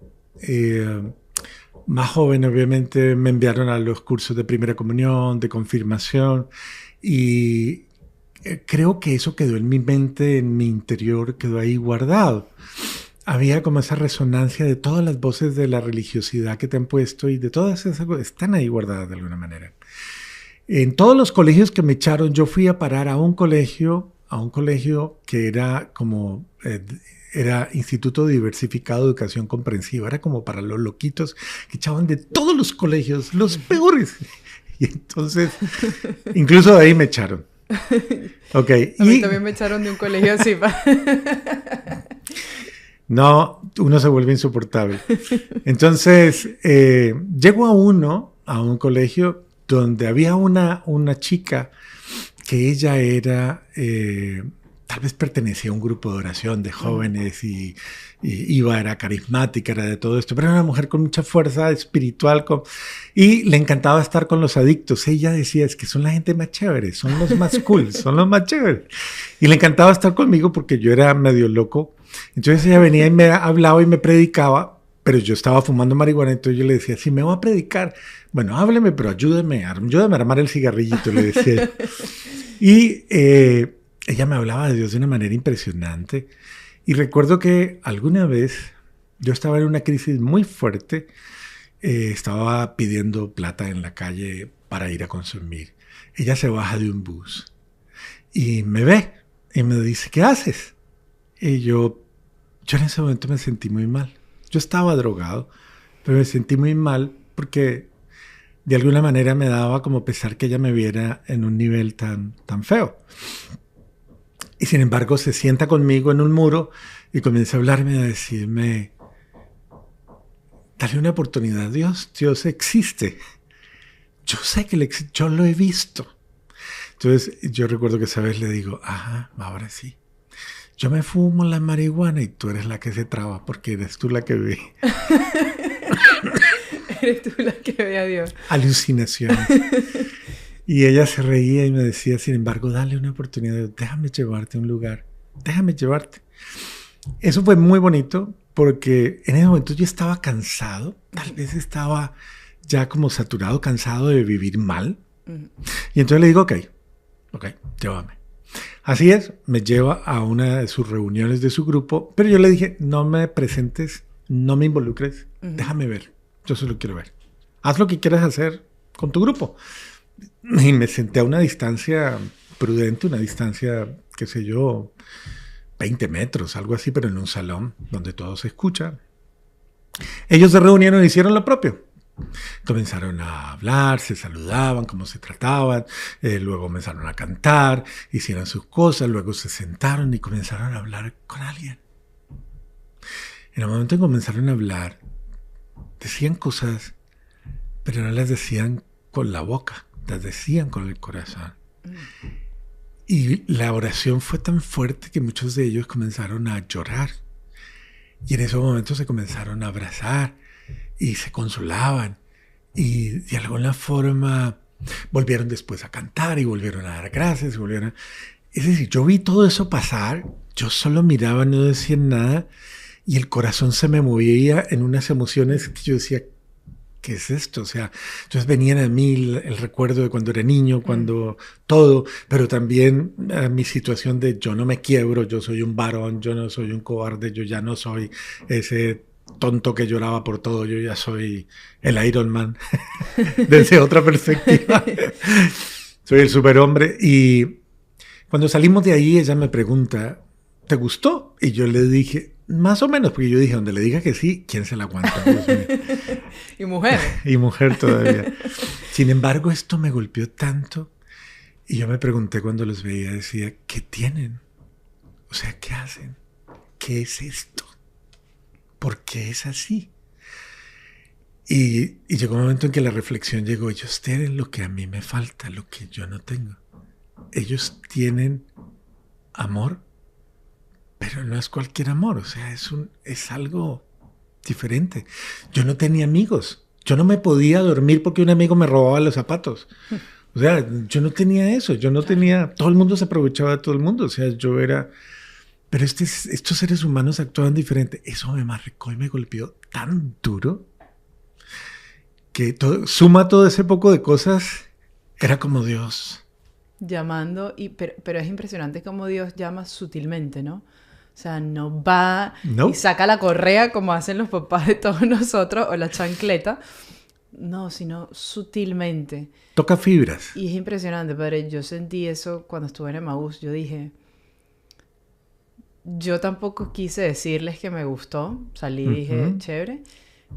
S2: más joven, obviamente me enviaron a los cursos de primera comunión, de confirmación, y creo que eso quedó en mi mente, en mi interior, quedó ahí guardado. Había como esa resonancia de todas las voces de la religiosidad que te han puesto y de todas esas cosas, están ahí guardadas de alguna manera. En todos los colegios que me echaron, yo fui a parar a un colegio que era como... era Instituto Diversificado de Educación Comprensiva, era como para los loquitos que echaban de todos los colegios, los peores. Y entonces, incluso de ahí me echaron. Okay.
S1: A mí también me echaron de un colegio así.
S2: No, uno se vuelve insoportable. Entonces, llego a un colegio donde había una chica que ella era... tal vez pertenecía a un grupo de oración de jóvenes y era carismática, era de todo esto, pero era una mujer con mucha fuerza espiritual y le encantaba estar con los adictos. Ella decía, es que son la gente más chévere, son los más cool, son los más chéveres. Y le encantaba estar conmigo porque yo era medio loco. Entonces ella venía y me hablaba y me predicaba, pero yo estaba fumando marihuana, entonces yo le decía, si me voy a predicar, bueno, hábleme, pero ayúdeme a armar el cigarrillito, le decía. Y... ella me hablaba de Dios de una manera impresionante y recuerdo que alguna vez yo estaba en una crisis muy fuerte, estaba pidiendo plata en la calle para ir a consumir. Ella se baja de un bus y me ve y me dice, ¿qué haces? Y yo en ese momento me sentí muy mal. Yo estaba drogado, pero me sentí muy mal porque de alguna manera me daba como pesar que ella me viera en un nivel tan feo. Y sin embargo se sienta conmigo en un muro y comienza a hablarme, a decirme, dale una oportunidad a Dios, Dios existe. Yo sé que yo lo he visto. Entonces yo recuerdo que esa vez le digo, ajá, ahora sí. Yo me fumo la marihuana y tú eres la que se traba porque eres tú la que ve.
S1: Eres tú la que ve a Dios.
S2: Alucinaciones. Y ella se reía y me decía, sin embargo, dale una oportunidad, déjame llevarte a un lugar, déjame llevarte. Eso fue muy bonito porque en ese momento yo estaba cansado, tal vez estaba ya como saturado, cansado de vivir mal. Y entonces le digo, ok, llévame. Así es, me lleva a una de sus reuniones de su grupo, pero yo le dije, no me presentes, no me involucres, déjame ver, yo solo quiero ver. Haz lo que quieras hacer con tu grupo. y me senté a una distancia prudente, una distancia, qué sé yo, 20 metros, algo así, pero en un salón donde todo se escucha. Ellos se reunieron y hicieron lo propio. Comenzaron a hablar, se saludaban, cómo se trataban, luego comenzaron a cantar, hicieron sus cosas, luego se sentaron y comenzaron a hablar con alguien. En el momento en que comenzaron a hablar, decían cosas, pero no las decían con la boca, las decían con el corazón. Y la oración fue tan fuerte que muchos de ellos comenzaron a llorar. Y en esos momentos se comenzaron a abrazar y se consolaban. Y de alguna forma volvieron después a cantar y volvieron a dar gracias. Es decir, yo vi todo eso pasar, yo solo miraba, no decía nada. Y el corazón se me movía en unas emociones que yo decía, ¿qué es esto? O sea, entonces venían a mí el recuerdo de cuando era niño, cuando todo, pero también mi situación de yo no me quiebro, yo soy un varón, yo no soy un cobarde, yo ya no soy ese tonto que lloraba por todo, yo ya soy el Iron Man, desde otra perspectiva. Soy el superhombre. Y cuando salimos de ahí, ella me pregunta, ¿te gustó? Y yo le dije, más o menos, porque yo dije, donde le diga que sí, ¿quién se la aguanta?
S1: Y mujer.
S2: Y mujer todavía. Sin embargo, esto me golpeó tanto. Y yo me pregunté cuando los veía, decía, ¿qué tienen? O sea, ¿qué hacen? ¿Qué es esto? ¿Por qué es así? Y llegó un momento en que la reflexión llegó, ellos tienen lo que a mí me falta, lo que yo no tengo. Ellos tienen amor, pero no es cualquier amor, o sea, es algo diferente. Yo no tenía amigos, yo no me podía dormir porque un amigo me robaba los zapatos. O sea, yo no tenía eso, yo no tenía... Todo el mundo se aprovechaba de todo el mundo, o sea, yo era... Pero estos seres humanos actuaban diferente. Eso me marcó y me golpeó tan duro que suma todo ese poco de cosas, era como Dios.
S1: Llamando, pero es impresionante cómo Dios llama sutilmente, ¿no? O sea, no va y saca la correa como hacen los papás de todos nosotros, o la chancleta. No, sino sutilmente.
S2: Toca fibras.
S1: Y es impresionante, padre. Yo sentí eso cuando estuve en Emaús. Yo dije... Yo tampoco quise decirles que me gustó. Salí y dije, chévere.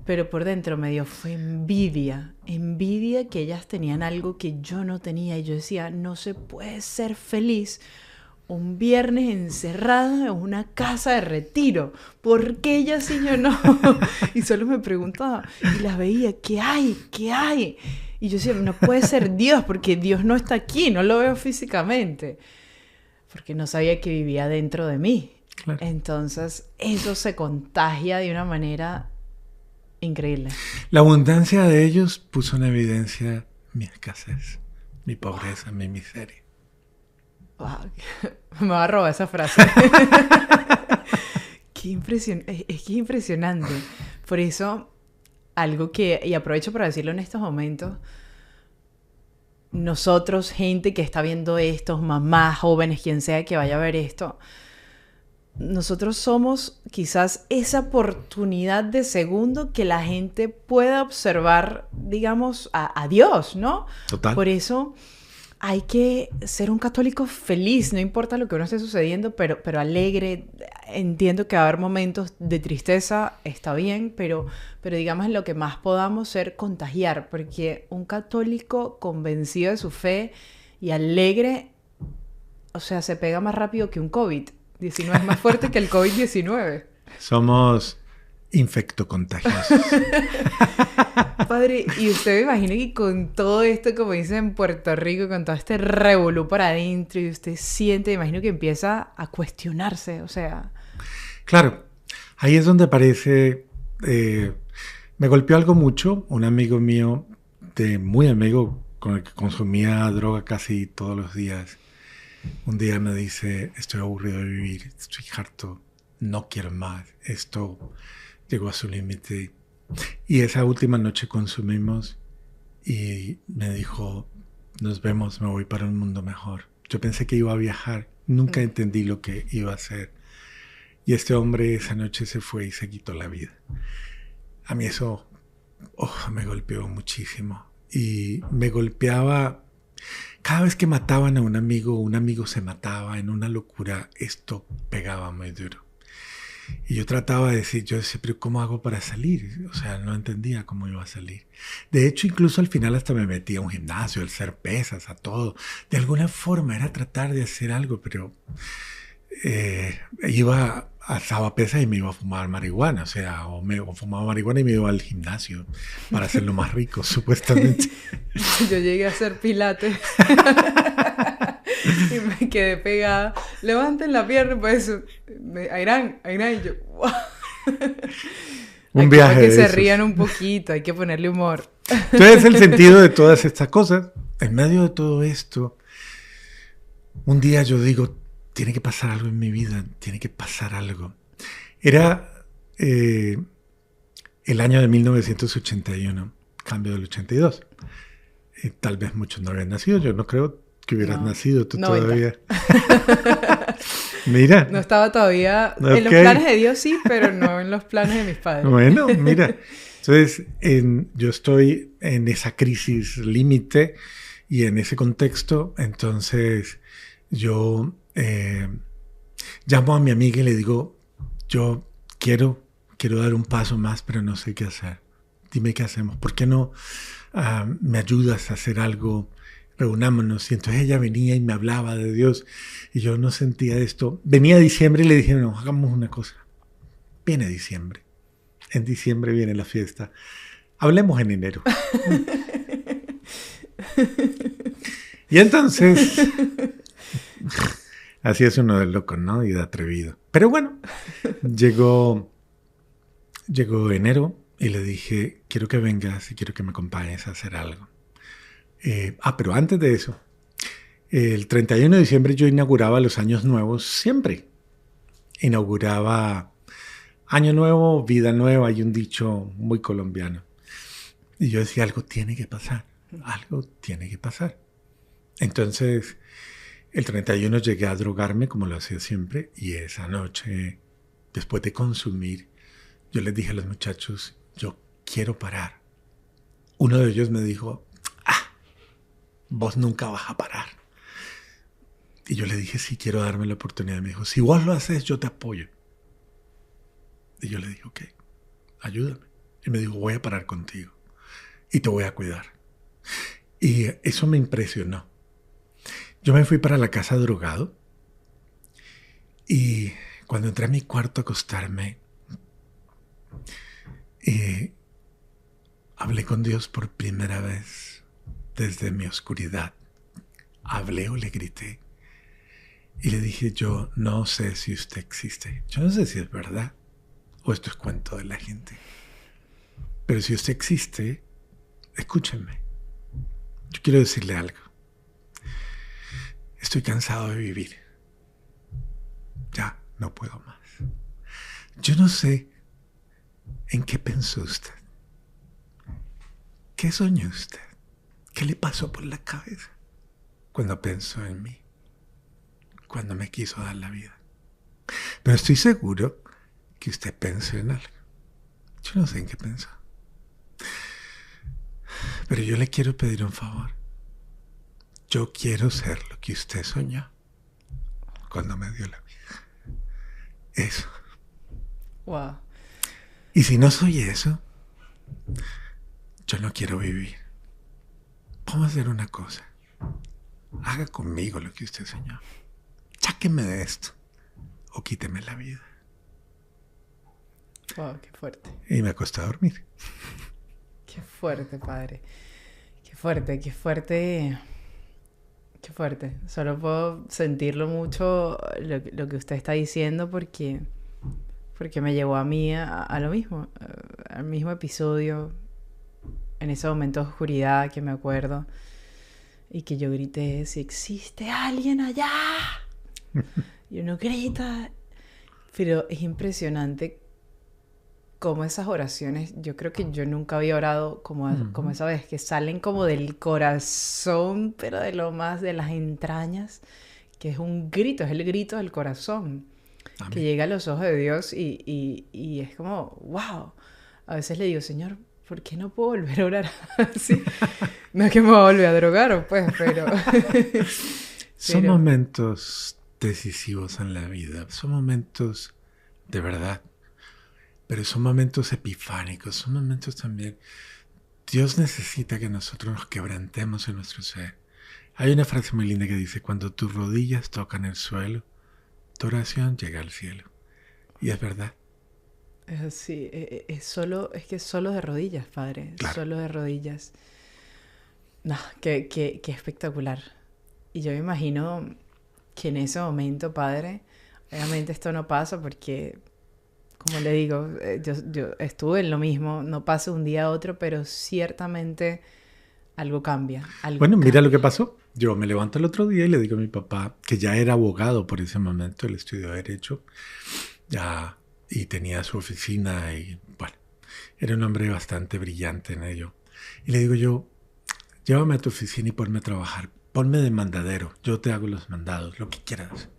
S1: Pero por dentro me dio fue envidia. Envidia que ellas tenían algo que yo no tenía. Y yo decía, no se puede ser feliz un viernes encerrada en una casa de retiro. ¿Por qué ellas sí yo no? Y solo me preguntaba. Y las veía, ¿qué hay? ¿Qué hay? Y yo decía, no puede ser Dios, porque Dios no está aquí. No lo veo físicamente. Porque no sabía que vivía dentro de mí. Claro. Entonces, eso se contagia de una manera increíble.
S2: La abundancia de ellos puso en evidencia mi escasez, mi pobreza, mi miseria.
S1: Wow. Me va a robar esa frase. Es que es impresionante. Por eso, algo que, y aprovecho para decirlo en estos momentos, nosotros, gente que está viendo esto, mamás, jóvenes, quien sea que vaya a ver esto, nosotros somos quizás esa oportunidad de segundo que la gente pueda observar, digamos, a Dios, ¿no?
S2: Total.
S1: Por eso hay que ser un católico feliz, no importa lo que uno esté sucediendo, pero alegre. Entiendo que va a haber momentos de tristeza, está bien, pero digamos en lo que más podamos ser contagiar, porque un católico convencido de su fe y alegre, o sea, se pega más rápido que un COVID. 19 es más fuerte que el COVID-19.
S2: Somos infectocontagiosos.
S1: Padre, y usted me imagina que con todo esto, como dicen en Puerto Rico, con todo este revolú para adentro, y usted siente, me imagino que empieza a cuestionarse, o sea...
S2: Claro, ahí es donde aparece... me golpeó algo mucho, un amigo mío, muy amigo, con el que consumía droga casi todos los días. Un día me dice, estoy aburrido de vivir, estoy harto, no quiero más, esto llegó a su límite. Y esa última noche consumimos y me dijo, nos vemos, me voy para un mundo mejor. Yo pensé que iba a viajar, nunca entendí lo que iba a hacer. Y este hombre esa noche se fue y se quitó la vida. A mí eso me golpeó muchísimo. Y me golpeaba Cada vez que mataban a un amigo se mataba en una locura. Esto pegaba muy duro. Y yo trataba de decir, yo decía, pero ¿cómo hago para salir? O sea, no entendía cómo iba a salir. De hecho, incluso al final hasta me metí a un gimnasio, a hacer pesas, a todo. De alguna forma era tratar de hacer algo, pero alzaba pesas y me iba a fumar marihuana. O sea, o fumaba marihuana y me iba al gimnasio para hacerlo más rico, supuestamente.
S1: Yo llegué a hacer pilates. Y me quedé pegada. Levanten la pierna, pues. Airán, y yo. ¡Wow!
S2: Un viaje
S1: para que
S2: de
S1: se
S2: esos.
S1: rían un poquito, hay que ponerle humor.
S2: Entonces, el sentido de todas estas cosas, en medio de todo esto, un día yo digo, tiene que pasar algo en mi vida, tiene que pasar algo. Era el año de 1981, cambio del 82. Tal vez muchos no habían nacido, yo no creo que hubieras nacido tú
S1: 90.
S2: todavía. Mira.
S1: No estaba todavía en los planes de Dios, sí, pero no en los planes de mis padres.
S2: Bueno, mira. Entonces, yo estoy en esa crisis límite y en ese contexto. Entonces, yo llamo a mi amiga y le digo, yo quiero dar un paso más, pero no sé qué hacer. Dime qué hacemos. ¿Por qué no me ayudas a hacer algo? Reunámonos. Y entonces ella venía y me hablaba de Dios y yo no sentía esto. Venía diciembre y le dije, no, hagamos una cosa. Viene diciembre. En diciembre viene la fiesta. Hablemos en enero. Y entonces, así es uno de loco, ¿no? Y de atrevido. Pero bueno, llegó enero y le dije, quiero que vengas y quiero que me acompañes a hacer algo. Pero antes de eso, el 31 de diciembre yo inauguraba los años nuevos siempre. Inauguraba Año Nuevo, Vida Nueva, hay un dicho muy colombiano. Y yo decía, algo tiene que pasar, algo tiene que pasar. Entonces, el 31 llegué a drogarme como lo hacía siempre y esa noche, después de consumir, yo les dije a los muchachos, yo quiero parar. Uno de ellos me dijo, vos nunca vas a parar. Y yo le dije, sí, quiero darme la oportunidad. Me dijo, si vos lo haces, yo te apoyo. Y yo le dije, ok, ayúdame. Y me dijo, voy a parar contigo y te voy a cuidar. Y eso me impresionó. Yo me fui para la casa drogado y cuando entré a mi cuarto a acostarme, hablé con Dios por primera vez desde mi oscuridad. Hablé o le grité y le dije, yo no sé si usted existe. Yo no sé si es verdad o esto es cuento de la gente. Pero si usted existe, escúchenme. Yo quiero decirle algo. Estoy cansado de vivir. Ya no puedo más. Yo no sé en qué pensó usted. ¿Qué soñó usted? ¿Qué le pasó por la cabeza cuando pensó en mí? Cuando me quiso dar la vida. Pero estoy seguro que usted pensó en algo. Yo no sé en qué pensó. Pero yo le quiero pedir un favor. Yo quiero ser lo que usted soñó cuando me dio la vida. Eso.
S1: Wow.
S2: Y si no soy eso, yo no quiero vivir. Vamos a hacer una cosa. Haga conmigo lo que usted soñó. Sáqueme de esto o quíteme la vida.
S1: Wow, qué fuerte.
S2: Y me acosté a dormir.
S1: Qué fuerte, padre. Qué fuerte, qué fuerte. Qué fuerte. Solo puedo sentirlo mucho lo que usted está diciendo porque me llevó a mí a lo mismo, al mismo episodio, en ese momento de oscuridad que me acuerdo y que yo grité, si existe alguien allá. Y uno grita. Pero es impresionante cómo esas oraciones, yo creo que yo nunca había orado como esa vez, que salen como del corazón, pero de lo más de las entrañas, que es un grito, es el grito del corazón. Que llega a los ojos de Dios y es como, wow. A veces le digo, Señor, ¿por qué no puedo volver a orar así? No es que me voy a volver a drogar, pues, pero...
S2: Son momentos decisivos en la vida, son momentos de verdad, pero son momentos epifánicos, son momentos también... Dios necesita que nosotros nos quebrantemos en nuestro ser. Hay una frase muy linda que dice, cuando tus rodillas tocan el suelo, tu oración llega al cielo. Y es verdad.
S1: Sí, es que solo de rodillas, padre,
S2: Claro.
S1: solo de rodillas. No, qué espectacular. Y yo me imagino que en ese momento, padre, obviamente esto no pasa porque, como le digo, yo estuve en lo mismo, no pasa un día a otro, pero ciertamente algo cambia, algo
S2: Bueno, mira lo que
S1: cambia.
S2: pasó. Yo me levanto el otro día y le digo a mi papá, que ya era abogado por ese momento, él estudió Derecho, ya, y tenía su oficina y, bueno, era un hombre bastante brillante en ello. Y le digo yo, llévame a tu oficina y ponme a trabajar. Ponme de mandadero. Yo te hago los mandados, lo que quieras.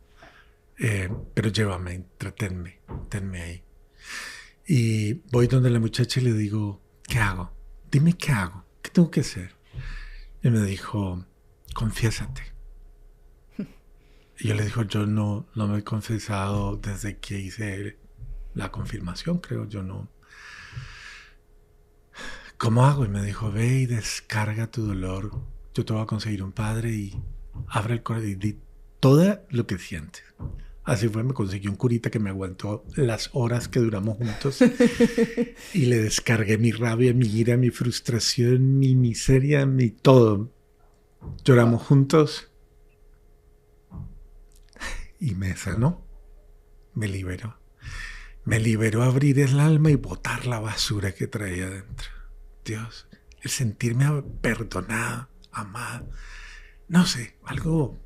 S2: Pero llévame, entretenme, tenme ahí. Y voy donde la muchacha y le digo, ¿qué hago? Dime qué hago. ¿Qué tengo que hacer? Y me dijo, confiésate. Y yo le digo, yo no me he confesado desde que hice la confirmación, creo. Yo no. ¿Cómo hago? Y me dijo, ve y descarga tu dolor. Yo te voy a conseguir un padre y abre el corazón y di todo lo que sientes. Así fue, me conseguí un curita que me aguantó las horas que duramos juntos y le descargué mi rabia, mi ira, mi frustración, mi miseria, mi todo. Lloramos juntos y me sanó, me liberó. Me liberó abrir el alma y botar la basura que traía dentro. Dios, el sentirme perdonado, amado. No sé, algo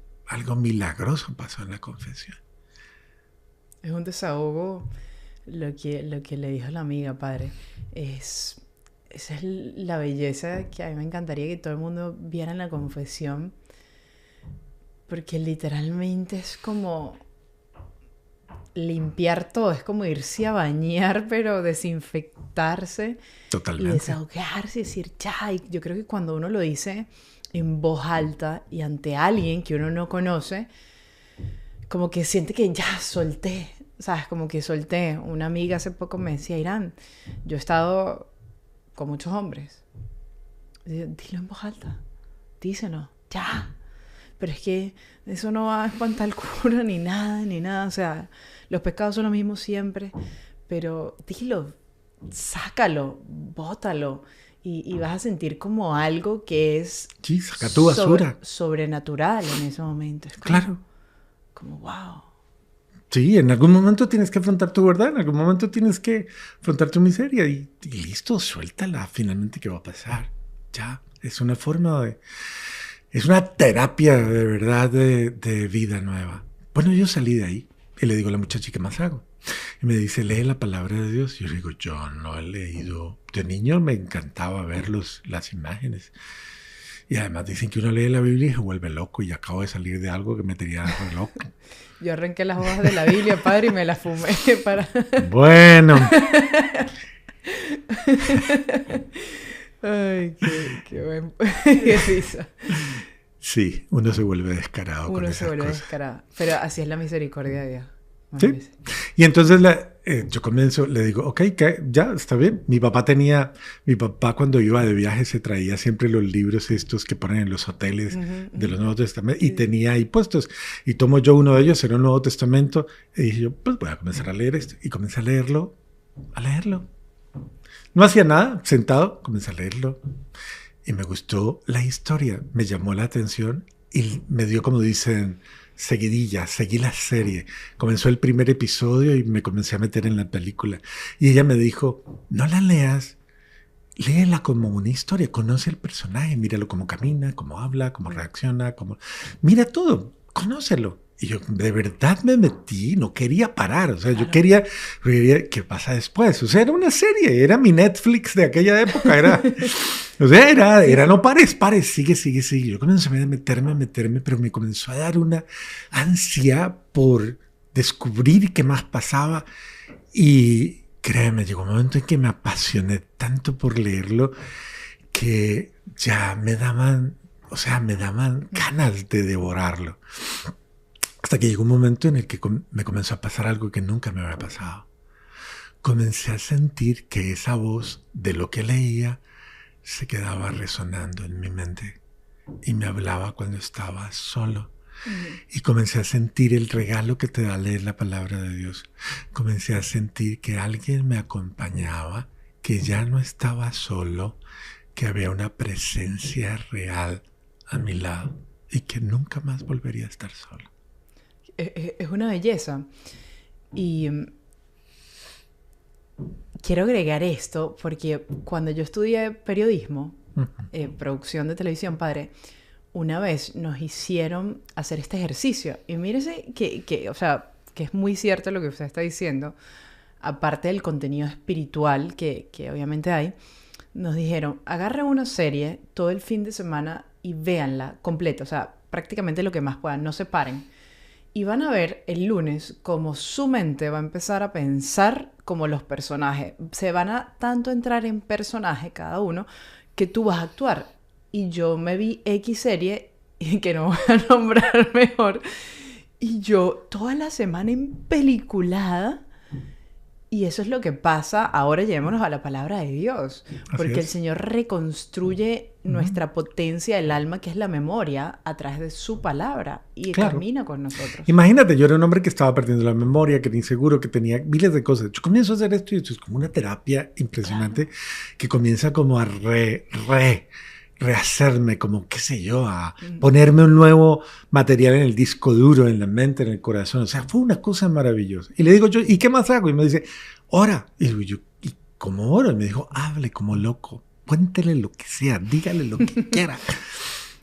S2: milagroso pasó en la confesión.
S1: Es un desahogo lo que le dijo la amiga, padre. Esa es la belleza que a mí me encantaría que todo el mundo viera en la confesión. Porque literalmente es como limpiar todo, es como irse a bañar, pero desinfectarse y
S2: Totalmente.
S1: desahogarse y decir, ya, y yo creo que cuando uno lo dice en voz alta y ante alguien que uno no conoce, como que siente que ya solté, ¿sabes? Como que solté. Una amiga hace poco me decía, Irán, yo he estado con muchos hombres. Y yo, dilo en voz alta, díselo, ya. Pero es que eso no va a espantar el cura ni nada. O sea, los pecados son los mismos siempre. Pero dilo, sácalo, bótalo. Y vas a sentir como algo que es
S2: Sí, saca tu basura.
S1: sobrenatural en ese momento. Es como,
S2: Claro.
S1: como wow.
S2: Sí, en algún momento tienes que afrontar tu verdad, en algún momento tienes que afrontar tu miseria y listo, suéltala. Finalmente, ¿qué va a pasar? Ya, es una forma de... Es una terapia de verdad de vida nueva. Bueno, yo salí de ahí y le digo a la muchacha, ¿qué más hago? Y me dice, lee la palabra de Dios. Y yo le digo, yo no he leído. De niño me encantaba ver las imágenes. Y además dicen que uno lee la Biblia y se vuelve loco. Y acabo de salir de algo que me tenía loco.
S1: Yo arranqué las hojas de la Biblia, padre, y me las fumé para...
S2: Bueno.
S1: Ay, qué buen... qué risa.
S2: Sí, uno se vuelve descarado con
S1: Uno se
S2: esas
S1: vuelve
S2: cosas.
S1: descarado. Pero así es la misericordia de Dios.
S2: Sí.
S1: Imagínese.
S2: Y entonces yo comienzo, le digo, ok, ya está bien. Mi papá cuando iba de viaje se traía siempre los libros estos que ponen en los hoteles de los Nuevos Testamentos y tenía ahí puestos. Y tomo yo uno de ellos, era un Nuevo Testamento, y dije yo, pues voy a comenzar a leer esto. Y comencé a leerlo. No hacía nada, sentado, comencé a leerlo. Y me gustó la historia, me llamó la atención y me dio, como dicen, seguidilla, seguí la serie. Comenzó el primer episodio y me comencé a meter en la película. Y ella me dijo, no la leas, léela como una historia, conoce el personaje, míralo cómo camina, cómo habla, cómo reacciona, mira todo, conócelo. Y yo de verdad me metí, no quería parar, o sea, yo quería, ¿qué pasa después? O sea, era una serie, era mi Netflix de aquella época, o sea, era no pares, sigue. Yo comencé a meterme, pero me comenzó a dar una ansia por descubrir qué más pasaba y créeme, llegó un momento en que me apasioné tanto por leerlo que ya me daban ganas de devorarlo. Hasta que llegó un momento en el que me comenzó a pasar algo que nunca me había pasado. Comencé a sentir que esa voz de lo que leía se quedaba resonando en mi mente y me hablaba cuando estaba solo. Y comencé a sentir el regalo que te da leer la palabra de Dios. Comencé a sentir que alguien me acompañaba, que ya no estaba solo, que había una presencia real a mi lado y que nunca más volvería a estar solo.
S1: Es una belleza. Y quiero agregar esto porque cuando yo estudié periodismo, producción de televisión, padre, una vez nos hicieron hacer este ejercicio. Y mírese o sea, que es muy cierto lo que usted está diciendo. Aparte del contenido espiritual que obviamente hay, nos dijeron, agarren una serie todo el fin de semana y véanla completa. O sea, prácticamente lo que más puedan, no se paren. Y van a ver el lunes cómo su mente va a empezar a pensar como los personajes. Se van a tanto entrar en personaje cada uno que tú vas a actuar. Y yo me vi X serie, que no voy a nombrar mejor, y yo toda la semana empeliculada. Y eso es lo que pasa. Ahora llevémonos a la palabra de Dios. Porque el Señor reconstruye nuestra potencia del alma, que es la memoria, a través de su palabra. Y camina con nosotros.
S2: Imagínate, yo era un hombre que estaba perdiendo la memoria, que era inseguro, que tenía miles de cosas. Yo comienzo a hacer esto y esto es como una terapia impresionante que comienza como a rehacerme, como qué sé yo, a ponerme un nuevo material en el disco duro, en la mente, en el corazón. O sea, fue una cosa maravillosa. Y le digo yo, ¿y qué más hago? Y me dice, ora. Y digo yo, ¿y cómo oro? Y me dijo, hable como loco, cuéntele lo que sea, dígale lo que quiera.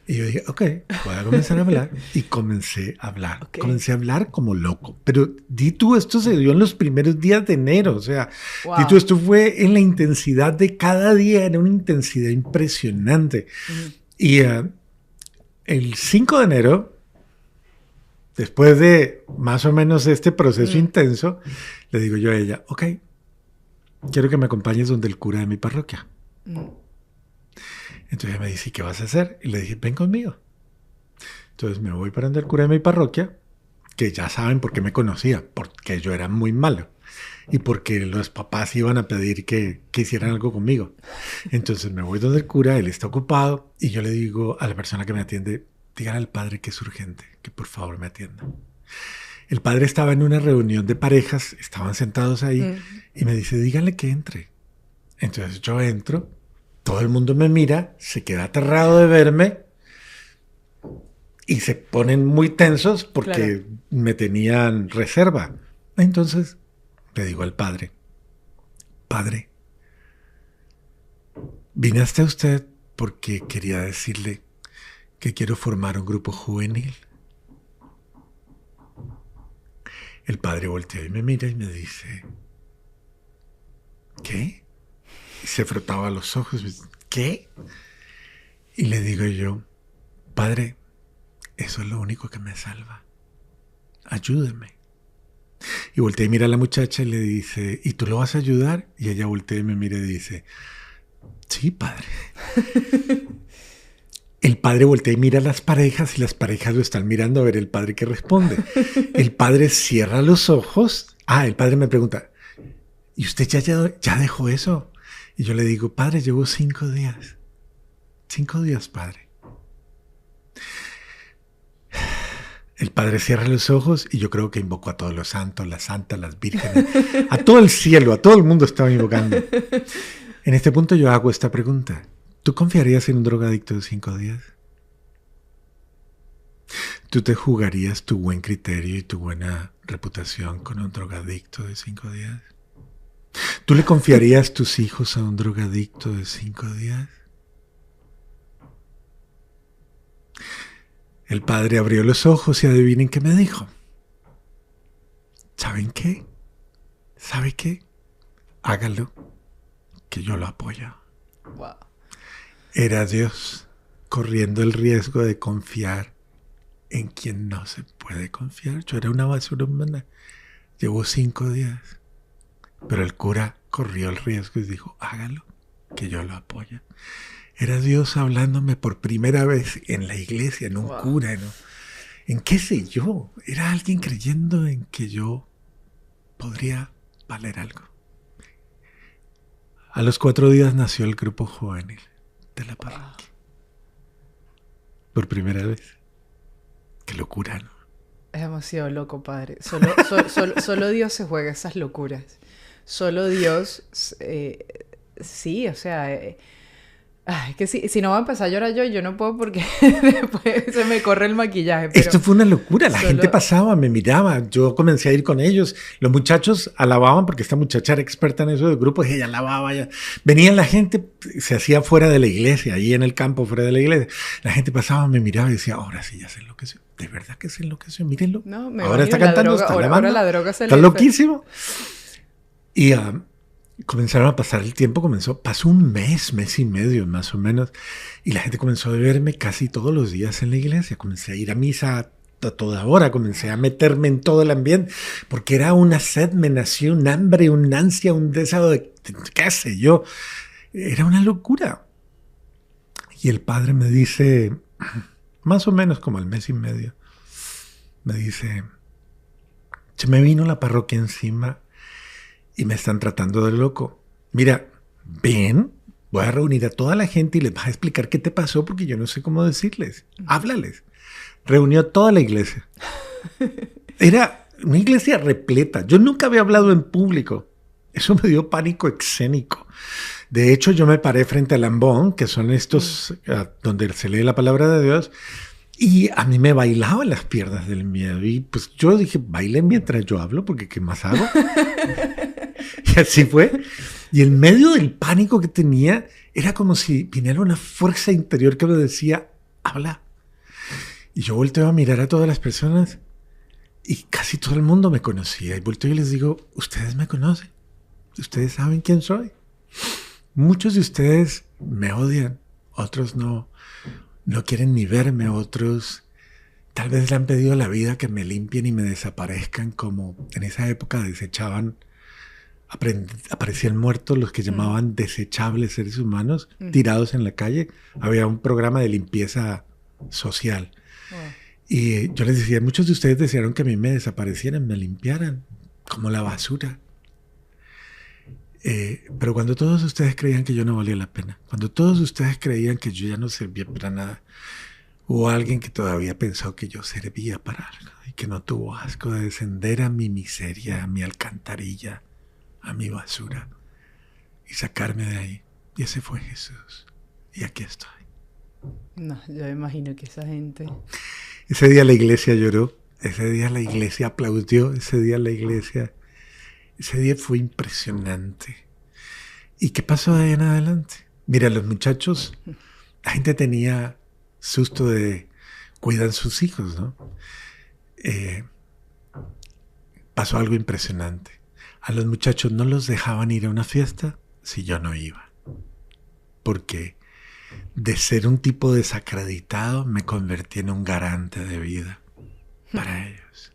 S2: Y yo dije, ok, voy a comenzar a hablar. Y comencé a hablar. Okay. Comencé a hablar como loco. Pero di tú, esto se dio en los primeros días de enero. O sea, di tú, esto fue en la intensidad de cada día. Era una intensidad impresionante. Y el 5 de enero, después de más o menos este proceso intenso, le digo yo a ella, ok, quiero que me acompañes donde el cura de mi parroquia. Entonces ella me dice, ¿qué vas a hacer? Y le dije, ven conmigo. Entonces me voy para donde el cura de mi parroquia, que ya saben por qué me conocía, porque yo era muy malo y porque los papás iban a pedir que hicieran algo conmigo. Entonces me voy donde el cura, él está ocupado y yo le digo a la persona que me atiende, dígale al padre que es urgente, que por favor me atienda. El padre estaba en una reunión de parejas, estaban sentados ahí y me dice, díganle que entre. Entonces yo entro. Todo el mundo me mira, se queda aterrado de verme y se ponen muy tensos porque me tenían reserva. Entonces le digo al padre, padre, vine hasta usted porque quería decirle que quiero formar un grupo juvenil. El padre voltea y me mira y me dice, ¿qué? Y se frotaba los ojos. ¿Qué? Y le digo yo, padre, eso es lo único que me salva. Ayúdeme. Y voltea y mira a la muchacha y le dice, ¿y tú lo vas a ayudar? Y ella voltea y me mira y dice, sí, padre. El padre voltea y mira a las parejas y las parejas lo están mirando a ver el padre qué responde. El padre cierra los ojos. El padre me pregunta, ¿y usted ya dejó eso? Y yo le digo, padre, llevo 5 días. 5 días, padre. El padre cierra los ojos y yo creo que invocó a todos los santos, las santas, las vírgenes, a todo el cielo, a todo el mundo estaba invocando. En este punto yo hago esta pregunta. ¿Tú confiarías en un drogadicto de 5 días? ¿Tú te jugarías tu buen criterio y tu buena reputación con un drogadicto de 5 días? ¿Tú le confiarías tus hijos a un drogadicto de 5 días? El padre abrió los ojos y adivinen qué me dijo. ¿Saben qué? ¿Sabe qué? Hágalo, que yo lo apoyo.
S1: Wow.
S2: Era Dios corriendo el riesgo de confiar en quien no se puede confiar. Yo era una basura humana. Llevo 5 días. Pero el cura corrió el riesgo y dijo, hágalo, que yo lo apoyo. Era Dios hablándome por primera vez en la iglesia, en un cura, en qué sé yo. Era alguien creyendo en que yo podría valer algo. A los 4 días nació el grupo juvenil de la parroquia. Por primera vez. Qué locura, ¿no?
S1: Es demasiado loco, padre. Solo Dios se juega esas locuras. Solo Dios, sí, o sea, ay, que si no va a empezar a llorar yo no puedo porque después se me corre el maquillaje. Pero
S2: esto fue una locura, la gente pasaba, me miraba, yo comencé a ir con ellos, los muchachos alababan porque esta muchacha era experta en eso del grupo, y ella alababa, venía la gente, se hacía fuera de la iglesia, ahí en el campo fuera de la iglesia, la gente pasaba, me miraba y decía, ahora sí ya se enloqueció, de verdad que se enloqueció, mírenlo,
S1: no,
S2: ahora está cantando,
S1: droga,
S2: está alabando,
S1: ahora la droga se
S2: está
S1: le
S2: loquísimo. Y comenzaron a pasar el tiempo, pasó un mes y medio más o menos, y la gente comenzó a verme casi todos los días en la iglesia. Comencé a ir a misa a toda hora, comencé a meterme en todo el ambiente, porque era una sed, me nació un hambre, una ansia, un deseo de qué sé yo. Era una locura. Y el padre me dice, más o menos como al mes y medio, me dice, se me vino la parroquia encima y me están tratando de loco. Mira, ven, voy a reunir a toda la gente y les vas a explicar qué te pasó porque yo no sé cómo decirles. Háblales. Reunió toda la iglesia. Era una iglesia repleta. Yo nunca había hablado en público. Eso me dio pánico escénico. De hecho, yo me paré frente al ambón, que son estos donde se lee la palabra de Dios, y a mí me bailaban las piernas del miedo. Y pues yo dije, bailen mientras yo hablo, porque ¿qué más hago? Y así fue. Y en medio del pánico que tenía, era como si viniera una fuerza interior que me decía, habla. Y yo volteo a mirar a todas las personas y casi todo el mundo me conocía. Y volteo y les digo, ustedes me conocen. Ustedes saben quién soy. Muchos de ustedes me odian. Otros no quieren ni verme. Otros tal vez le han pedido a la vida que me limpien y me desaparezcan, como en esa época desechaban. Aparecían muertos los que llamaban desechables seres humanos, tirados en la calle. Había un programa de limpieza social. Y yo les decía, muchos de ustedes desearon que a mí me desaparecieran, me limpiaran, como la basura. Pero cuando todos ustedes creían que yo no valía la pena, cuando todos ustedes creían que yo ya no servía para nada, hubo alguien que todavía pensó que yo servía para algo y que no tuvo asco de descender a mi miseria, a mi alcantarilla, a mi basura y sacarme de ahí. Y ese fue Jesús. Y aquí estoy.
S1: No, yo imagino que esa gente...
S2: Ese día la iglesia lloró, ese día la iglesia aplaudió, ese día fue impresionante. ¿Y qué pasó de ahí en adelante? Mira, los muchachos, la gente tenía susto de cuidan sus hijos, ¿no? Pasó algo impresionante. A los muchachos no los dejaban ir a una fiesta si yo no iba. Porque de ser un tipo desacreditado me convertí en un garante de vida para ellos.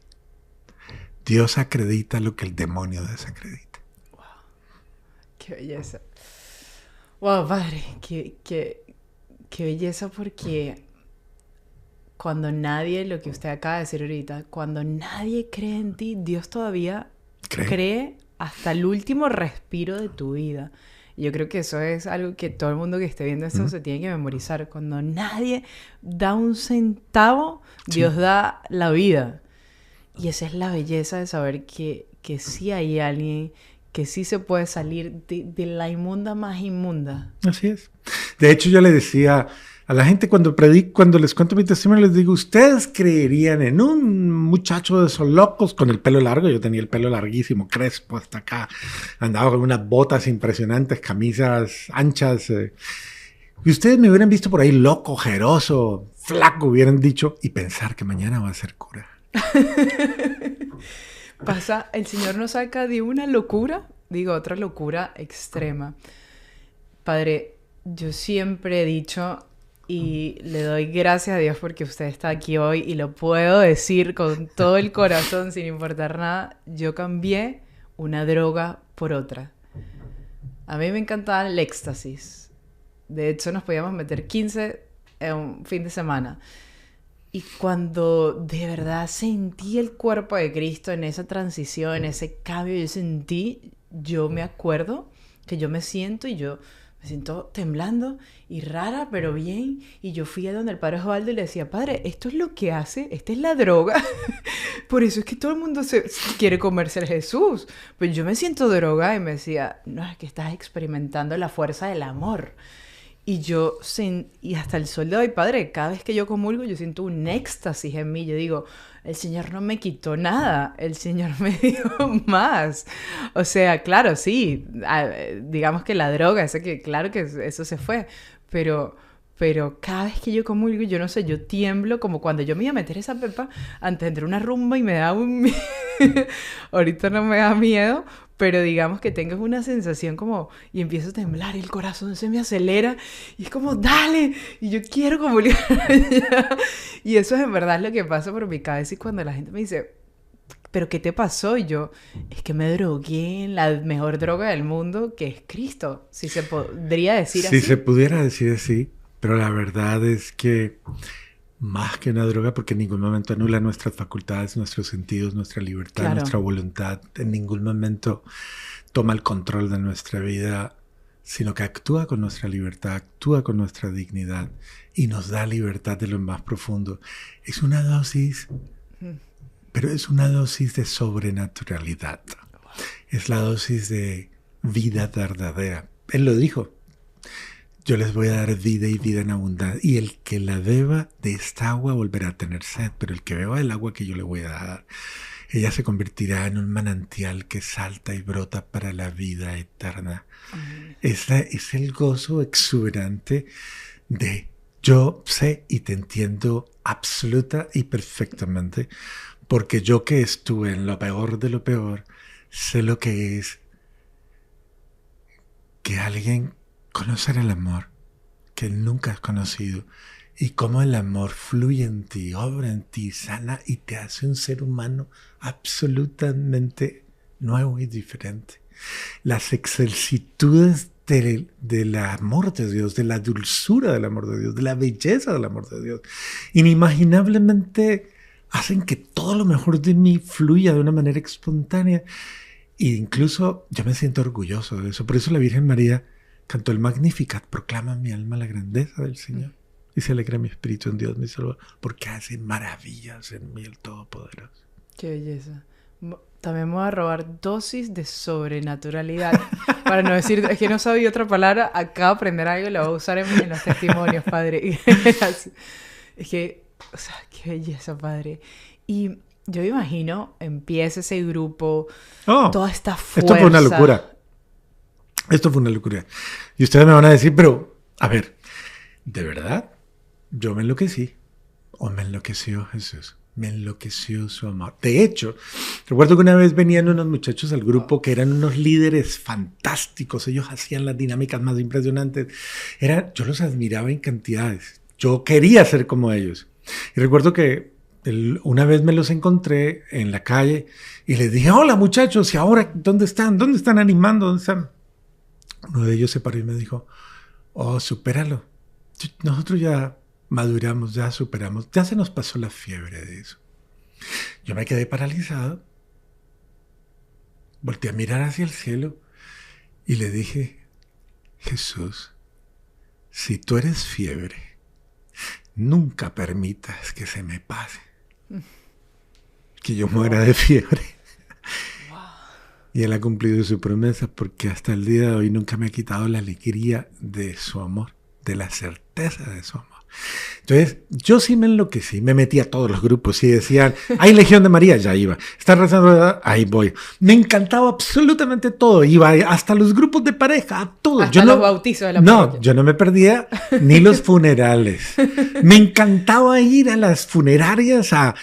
S2: Dios acredita lo que el demonio desacredita.
S1: Wow. Qué belleza. Wow, padre, qué belleza, porque cuando nadie, lo que usted acaba de decir ahorita, cuando nadie cree en ti, Dios todavía cree hasta el último respiro de tu vida. Yo creo que eso es algo que todo el mundo que esté viendo esto se tiene que memorizar. Cuando nadie da un centavo, Dios da la vida. Y esa es la belleza de saber que sí hay alguien, que sí se puede salir de la inmunda más inmunda.
S2: Así es. De hecho, yo le decía a la gente cuando les cuento mi testimonio, les digo, ¿ustedes creerían en un muchacho de esos locos con el pelo largo? Yo tenía el pelo larguísimo, crespo hasta acá. Andaba con unas botas impresionantes, camisas anchas. Y ustedes me hubieran visto por ahí loco, ojeroso, flaco, hubieran dicho, y pensar que mañana va a ser cura.
S1: Pasa, el Señor nos saca de una locura, digo, otra locura extrema. Padre, yo siempre he dicho... Y le doy gracias a Dios porque usted está aquí hoy y lo puedo decir con todo el corazón, sin importar nada. Yo cambié una droga por otra. A mí me encantaba el éxtasis. De hecho, nos podíamos meter 15 en un fin de semana. Y cuando de verdad sentí el cuerpo de Cristo en esa transición, en ese cambio, yo me acuerdo que yo me siento y yo me siento temblando y rara, pero bien. Y yo fui a donde el padre Osvaldo y le decía, padre, esto es lo que hace, esta es la droga. Por eso es que todo el mundo quiere comerse a Jesús. Pues yo me siento drogada y me decía, no, es que estás experimentando la fuerza del amor. Y y hasta el sol de hoy, padre, cada vez que yo comulgo, yo siento un éxtasis en mí. Yo digo, el Señor no me quitó nada, el Señor me dio más. O sea, claro, sí, digamos que la droga, claro que eso se fue, pero cada vez que yo comulgo, yo no sé, yo tiemblo como cuando yo me iba a meter esa pepa antes de entrar a una rumba y me da un... Ahorita no me da miedo, pero digamos que tengo una sensación como... Y empiezo a temblar y el corazón se me acelera y es como, ¡dale! Y yo quiero comulgar allá. Y eso es en verdad lo que pasa por mi cabeza y cuando la gente me dice... ¿Pero qué te pasó? Y yo, es que me drogué en la mejor droga del mundo, que es Cristo. Si se podría decir así.
S2: Si se pudiera decir así, pero la verdad es que más que una droga, porque en ningún momento anula nuestras facultades, nuestros sentidos, nuestra libertad, claro, nuestra voluntad, en ningún momento toma el control de nuestra vida, sino que actúa con nuestra libertad, actúa con nuestra dignidad y nos da libertad de lo más profundo. Es una dosis... Pero es una dosis de sobrenaturalidad. Es la dosis de vida verdadera. Él lo dijo. Yo les voy a dar vida y vida en abundancia. Y el que la beba de esta agua volverá a tener sed. Pero el que beba del agua que yo le voy a dar, ella se convertirá en un manantial que salta y brota para la vida eterna. Es el gozo exuberante de yo sé y te entiendo absoluta y perfectamente. Porque yo que estuve en lo peor de lo peor, sé lo que es que alguien conocer el amor que nunca has conocido y cómo el amor fluye en ti, obra en ti, sana y te hace un ser humano absolutamente nuevo y diferente. Las excelsitudes del amor de Dios, de la dulzura del amor de Dios, de la belleza del amor de Dios, inimaginablemente hacen que todo lo mejor de mí fluya de una manera espontánea. E incluso yo me siento orgulloso de eso. Por eso la Virgen María cantó el Magnificat, proclama en mi alma la grandeza del Señor. Y se alegra mi espíritu en Dios mi Salvador, porque hace maravillas en mí el Todopoderoso.
S1: Qué belleza. También me voy a robar dosis de sobrenaturalidad. Para no decir, es que no sabía otra palabra, acabo de aprender algo y lo voy a usar en los testimonios, padre. Es que... O sea, qué belleza, padre. Y yo me imagino, empieza ese grupo, toda esta fuerza.
S2: Esto fue una locura. Esto fue una locura. Y ustedes me van a decir, pero, a ver, ¿de verdad? Yo me enloquecí. ¿O me enloqueció Jesús? Me enloqueció su amor. De hecho, recuerdo que una vez venían unos muchachos al grupo que eran unos líderes fantásticos. Ellos hacían las dinámicas más impresionantes. Yo los admiraba en cantidades. Yo quería ser como ellos. Y recuerdo que una vez me los encontré en la calle y les dije, hola muchachos, ¿y ahora dónde están? ¿Dónde están animando? ¿Dónde están? Uno de ellos se paró y me dijo, supéralo. Nosotros ya maduramos, ya superamos, ya se nos pasó la fiebre de eso. Yo me quedé paralizado, volteé a mirar hacia el cielo y le dije, Jesús, si tú eres fiebre, nunca permitas que se me pase. Que yo muera de fiebre. Wow. Y Él ha cumplido su promesa porque hasta el día de hoy nunca me ha quitado la alegría de su amor, de la certeza de su amor. Entonces, yo sí me enloquecí, me metí a todos los grupos y decían, hay Legión de María, ya iba. ¿Están rezando? Ahí voy. Me encantaba absolutamente todo, iba hasta los grupos de pareja, a todo.
S1: Hasta los bautizos de la
S2: parroquia. No, yo no me perdía ni los funerales. Me encantaba ir a las funerarias a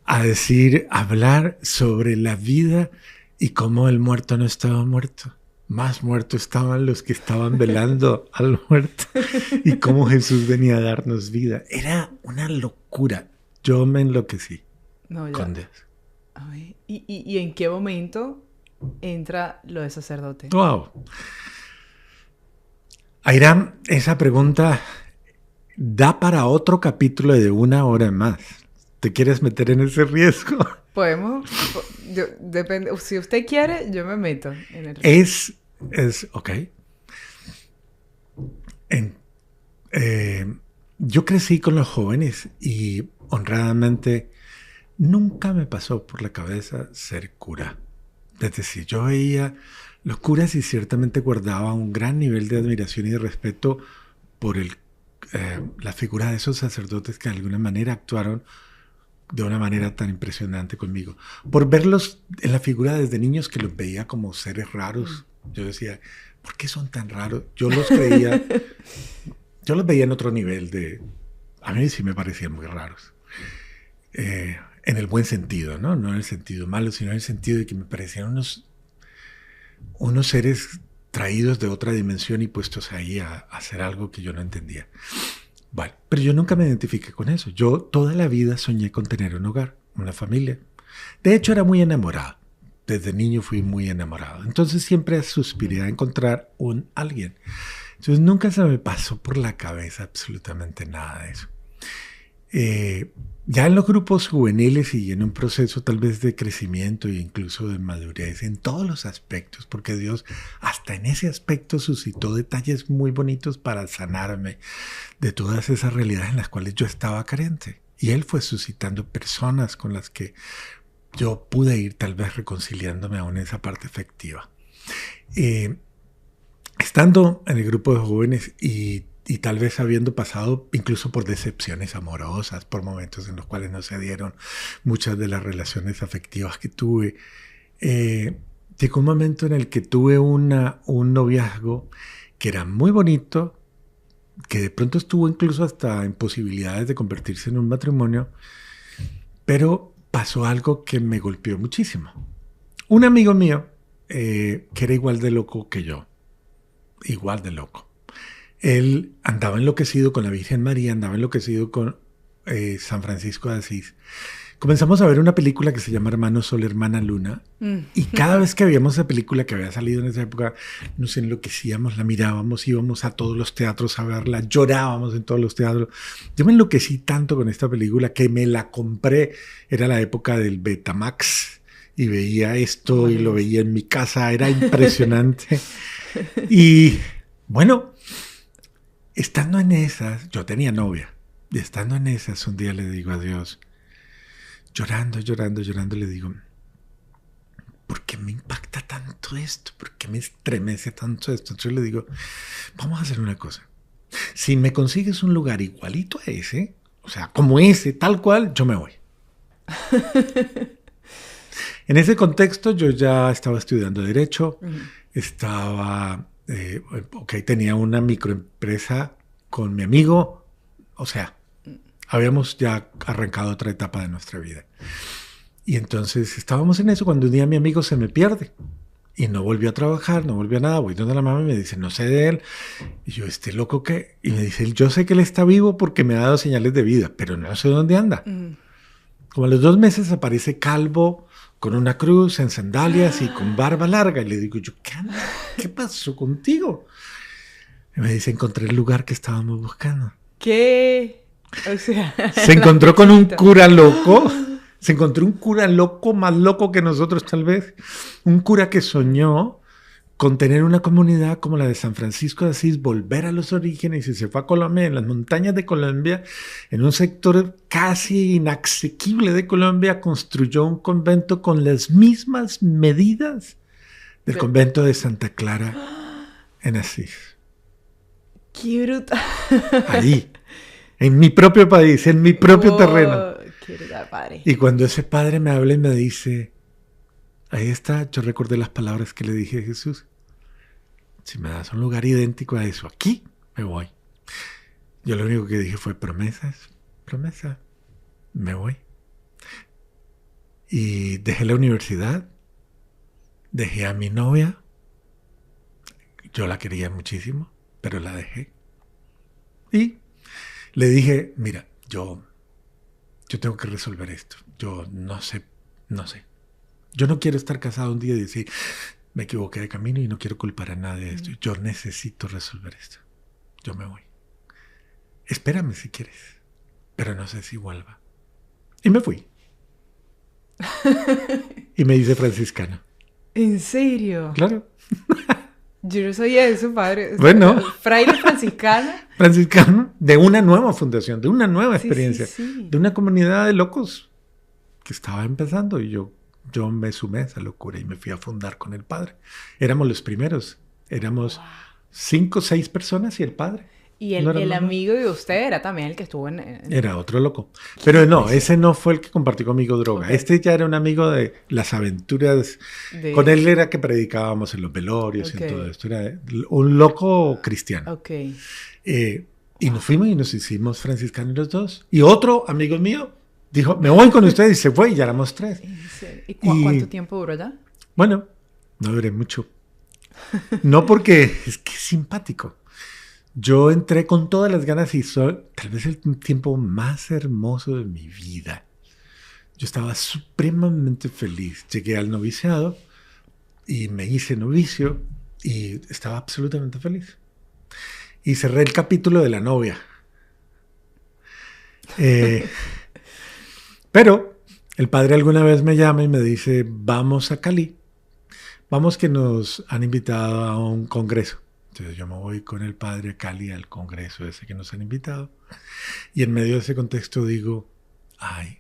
S2: hablar sobre la vida y cómo el muerto no estaba muerto. Más muertos estaban los que estaban velando al muerto y cómo Jesús venía a darnos vida. Era una locura. Yo me enloquecí con Dios.
S1: Ay, ¿y en qué momento entra lo de sacerdote?
S2: Wow. Airam, esa pregunta da para otro capítulo de 1 hora más. ¿Te quieres meter en ese riesgo?
S1: Podemos, depende, si usted quiere, yo me meto en el
S2: Ok. En, yo crecí con los jóvenes y honradamente nunca me pasó por la cabeza ser cura. Es decir, yo veía los curas y ciertamente guardaba un gran nivel de admiración y de respeto por la figura de esos sacerdotes que de alguna manera actuaron de una manera tan impresionante conmigo. Por verlos en la figura desde niños que los veía como seres raros. Yo decía, ¿por qué son tan raros? Yo los veía en otro nivel de... A mí sí me parecían muy raros. En el buen sentido, ¿no? No en el sentido malo, sino en el sentido de que me parecían unos seres traídos de otra dimensión y puestos ahí a hacer algo que yo no entendía. Vale, pero yo nunca me identifiqué con eso. Yo toda la vida soñé con tener un hogar, una familia. De hecho, era muy enamorado. Desde niño fui muy enamorado. Entonces siempre suspiré a encontrar alguien. Entonces nunca se me pasó por la cabeza absolutamente nada de eso. Ya en los grupos juveniles y en un proceso tal vez de crecimiento e incluso de madurez en todos los aspectos, porque Dios hasta en ese aspecto suscitó detalles muy bonitos para sanarme de todas esas realidades en las cuales yo estaba carente. Y Él fue suscitando personas con las que yo pude ir tal vez reconciliándome aún en esa parte afectiva. Estando en el grupo de jóvenes y tal vez habiendo pasado incluso por decepciones amorosas, por momentos en los cuales no se dieron muchas de las relaciones afectivas que tuve, llegó un momento en el que tuve un noviazgo que era muy bonito, que de pronto estuvo incluso hasta en posibilidades de convertirse en un matrimonio, pero pasó algo que me golpeó muchísimo. Un amigo mío, que era igual de loco que yo, igual de loco. Él andaba enloquecido con la Virgen María, andaba enloquecido con San Francisco de Asís. Comenzamos a ver una película que se llama Hermano Sol, Hermana Luna. Y cada vez que veíamos esa película que había salido en esa época, nos enloquecíamos, la mirábamos, íbamos a todos los teatros a verla, llorábamos en todos los teatros. Yo me enloquecí tanto con esta película que me la compré. Era la época del Betamax y veía esto y lo veía en mi casa. Era impresionante. Y bueno... Estando en esas, yo tenía novia, y estando en esas, un día le digo a Dios, llorando, le digo, ¿por qué me impacta tanto esto? ¿Por qué me estremece tanto esto? Entonces le digo, vamos a hacer una cosa. Si me consigues un lugar igualito a ese, o sea, como ese, tal cual, yo me voy. En ese contexto yo ya estaba estudiando Derecho, tenía una microempresa con mi amigo, o sea, habíamos ya arrancado otra etapa de nuestra vida. Y entonces estábamos en eso cuando un día mi amigo se me pierde y no volvió a trabajar, no volvió a nada. Voy donde la mamá y me dice, no sé de él. Y yo, ¿este loco qué? Y me dice, yo sé que él está vivo porque me ha dado señales de vida, pero no sé dónde anda. Como a los 2 meses aparece calvo, con una cruz, en sandalias y con barba larga. Y le digo yo, ¿qué pasó contigo? Y me dice, encontré el lugar que estábamos buscando.
S1: ¿Qué? O sea...
S2: Se encontró con un cura loco. Se encontró un cura loco, más loco que nosotros tal vez. Un cura que soñó con tener una comunidad como la de San Francisco de Asís, volver a los orígenes, y se fue a Colombia, en las montañas de Colombia, en un sector casi inasequible de Colombia, construyó un convento con las mismas medidas del convento de Santa Clara en Asís.
S1: ¡Qué brutal!
S2: Ahí, en mi propio país, en mi propio terreno.
S1: ¡Qué brutal, padre!
S2: Y cuando ese padre me habla y me dice, ahí está, yo recordé las palabras que le dije a Jesús. Si me das un lugar idéntico a eso, aquí me voy. Yo lo único que dije fue promesa, me voy. Y dejé la universidad, dejé a mi novia. Yo la quería muchísimo, pero la dejé. Y le dije, mira, yo tengo que resolver esto. Yo no sé. Yo no quiero estar casado un día y decir, me equivoqué de camino y no quiero culpar a nadie de esto. Yo necesito resolver esto. Yo me voy. Espérame si quieres, pero no sé si vuelva. Y me fui. Y me hice franciscano.
S1: ¿En serio?
S2: Claro.
S1: Yo no sabía eso, padre.
S2: Bueno.
S1: Fraile franciscano.
S2: Franciscano, de una nueva fundación, de una nueva experiencia,
S1: sí.
S2: de una comunidad de locos que estaba empezando y yo me sumé a esa locura y me fui a fundar con el padre. Éramos los primeros, éramos 5 o 6 personas y el padre.
S1: Y el amigo de usted era también el que estuvo en...
S2: Era otro loco. Pero no, ese no fue el que compartió conmigo droga. Okay. Este ya era un amigo de las aventuras. Con él era que predicábamos en los velorios y en todo esto. Era un loco cristiano.
S1: Okay.
S2: Y nos fuimos y nos hicimos franciscanos los dos. Y otro amigo mío dijo, me voy con ustedes, y se fue y ya éramos 3.
S1: ¿Y cuánto tiempo duró ya?
S2: Bueno, no duré mucho. No porque es que es simpático. Yo entré con todas las ganas y tal vez el tiempo más hermoso de mi vida. Yo estaba supremamente feliz. Llegué al noviciado y me hice novicio y estaba absolutamente feliz. Y cerré el capítulo de la novia. Pero el padre alguna vez me llama y me dice, vamos a Cali. Vamos que nos han invitado a un congreso. Entonces yo me voy con el padre a Cali al congreso ese que nos han invitado. Y en medio de ese contexto digo, ay,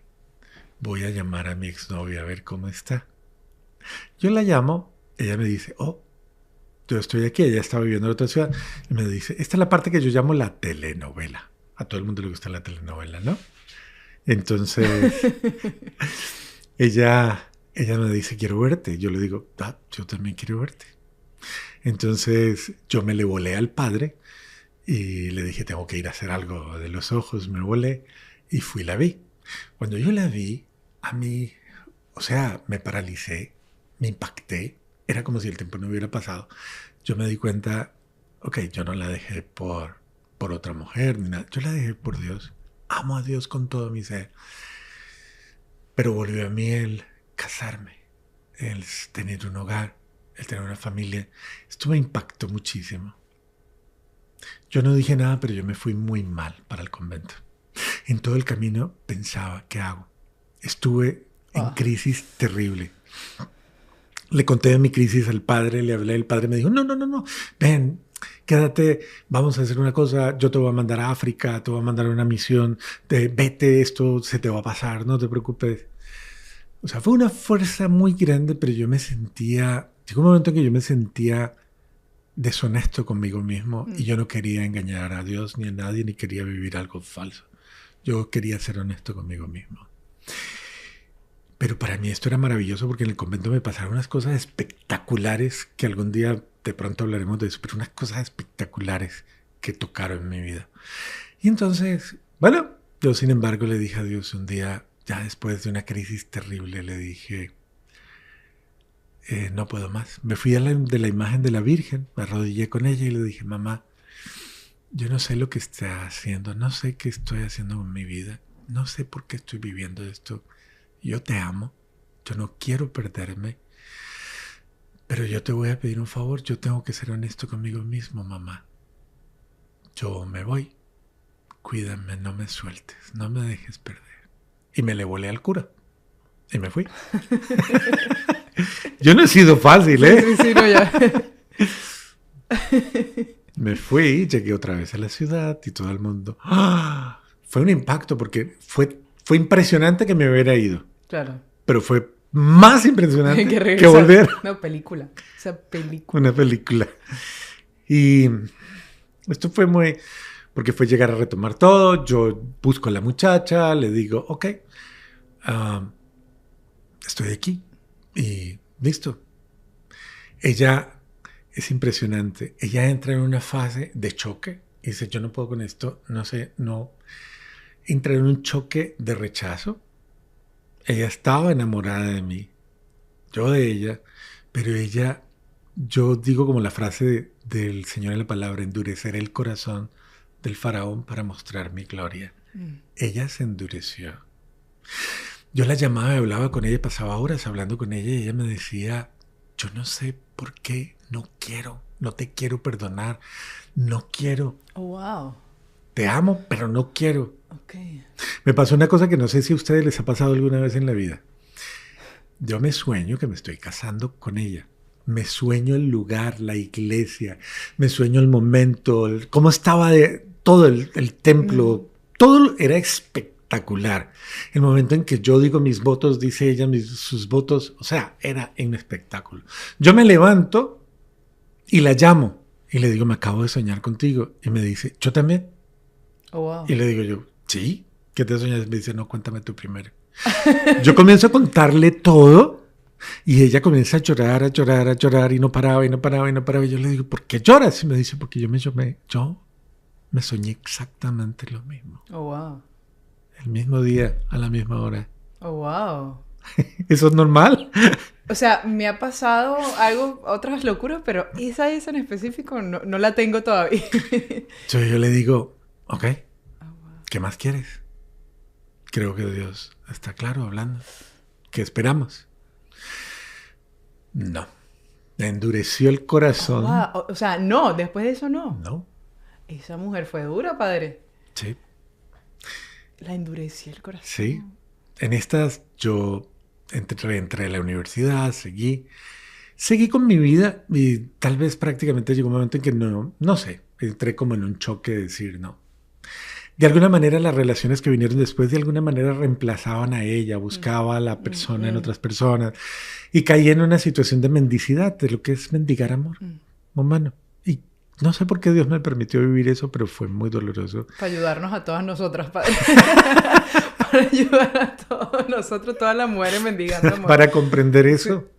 S2: voy a llamar a mi exnovia a ver cómo está. Yo la llamo, ella me dice, oh, yo estoy aquí, ella está viviendo en otra ciudad. Y me dice, esta es la parte que yo llamo la telenovela. A todo el mundo le gusta la telenovela, ¿no? Entonces, ella me dice, quiero verte. Yo le digo, yo también quiero verte. Entonces yo me le volé al padre y le dije, tengo que ir a hacer algo de los ojos. Me volé y fui y la vi. Cuando yo la vi, a mí, o sea, me paralicé, me impacté. Era como si el tiempo no hubiera pasado. Yo me di cuenta, ok, yo no la dejé por otra mujer ni nada. Yo la dejé por Dios. Amo a Dios con todo mi ser. Pero volvió a mí el casarme, el tener un hogar, el tener una familia. Esto me impactó muchísimo. Yo no dije nada, pero yo me fui muy mal para el convento. En todo el camino pensaba, ¿qué hago? Estuve en crisis terrible. Le conté de mi crisis al padre, le hablé, el padre me dijo, no, ven, quédate, vamos a hacer una cosa, yo te voy a mandar a África, te voy a mandar a una misión, vete, esto se te va a pasar, no te preocupes. O sea, fue una fuerza muy grande, pero yo me sentía, llegó un momento en que yo me sentía deshonesto conmigo mismo y yo no quería engañar a Dios ni a nadie, ni quería vivir algo falso. Yo quería ser honesto conmigo mismo. Pero para mí esto era maravilloso porque en el convento me pasaron unas cosas espectaculares que algún día de pronto hablaremos de eso, pero unas cosas espectaculares que tocaron mi vida. Y entonces, bueno, yo sin embargo le dije a Dios un día, ya después de una crisis terrible, le dije, no puedo más. Me fui de la imagen de la Virgen, me arrodillé con ella y le dije, mamá, yo no sé lo que está haciendo, no sé qué estoy haciendo con mi vida, no sé por qué estoy viviendo esto. Yo te amo, yo no quiero perderme, pero yo te voy a pedir un favor, yo tengo que ser honesto conmigo mismo, mamá. Yo me voy, cuídame, no me sueltes, no me dejes perder. Y me le volé al cura y me fui. Yo no he sido fácil, ¿eh?
S1: Sí, no, ya.
S2: Me fui, llegué otra vez a la ciudad y todo el mundo... ¡Ah! Fue un impacto porque fue impresionante que me hubiera ido.
S1: Claro.
S2: Pero fue más impresionante que volver.
S1: Una película. Esa película.
S2: Una película. Y esto fue muy... Porque fue llegar a retomar todo. Yo busco a la muchacha, le digo, ok, estoy aquí. Y listo. Ella es impresionante. Ella entra en una fase de choque y dice, yo no puedo con esto, no sé, no. Entra en un choque de rechazo. Ella estaba enamorada de mí, yo de ella, pero ella, yo digo como la frase del Señor en la palabra, endureceré el corazón del faraón para mostrar mi gloria. Ella se endureció. Yo la llamaba y hablaba con ella, pasaba horas hablando con ella y ella me decía, yo no sé por qué, no quiero, no te quiero perdonar, no quiero.
S1: Oh, wow.
S2: Te amo, pero no quiero.
S1: Ok.
S2: Me pasó una cosa que no sé si a ustedes les ha pasado alguna vez en la vida. Yo me sueño que me estoy casando con ella. Me sueño el lugar, la iglesia, me sueño el momento, cómo estaba todo el templo, todo era espectacular. El momento en que yo digo mis votos, dice ella sus votos, o sea, era un espectáculo. Yo me levanto y la llamo y le digo, me acabo de soñar contigo. Y me dice, ¿yo también?
S1: Oh, wow.
S2: Y le digo yo, ¿sí? ¿Qué te soñas? Me dice, no, cuéntame tú primero. Yo comienzo a contarle todo y ella comienza a llorar, a llorar, a llorar y no paraba y no paraba y no paraba. Y yo le digo, ¿por qué lloras? Y me dice, porque yo me soñé exactamente lo mismo.
S1: Oh, wow.
S2: El mismo día, a la misma hora.
S1: Oh, wow.
S2: ¿Eso es normal?
S1: O sea, me ha pasado algo, otras locuras, pero esa en específico no la tengo todavía.
S2: Yo le digo, ok, ¿qué más quieres? Creo que Dios está claro hablando. ¿Qué esperamos? No. Me endureció el corazón.
S1: Oh, wow. O sea, no, después de eso no.
S2: No.
S1: Esa mujer fue dura, padre.
S2: Sí.
S1: La endureció el corazón.
S2: Sí. En estas yo entré a la universidad, seguí con mi vida y tal vez prácticamente llegó un momento en que no sé, entré como en un choque de decir no. De alguna manera las relaciones que vinieron después de alguna manera reemplazaban a ella, buscaba a la persona en otras personas y caí en una situación de mendicidad, de lo que es mendigar amor humano. Y no sé por qué Dios me permitió vivir eso, pero fue muy doloroso.
S1: Para ayudarnos a todas nosotras, padre. Para ayudar a todos nosotros, todas las mujeres mendigando amor.
S2: Para comprender eso,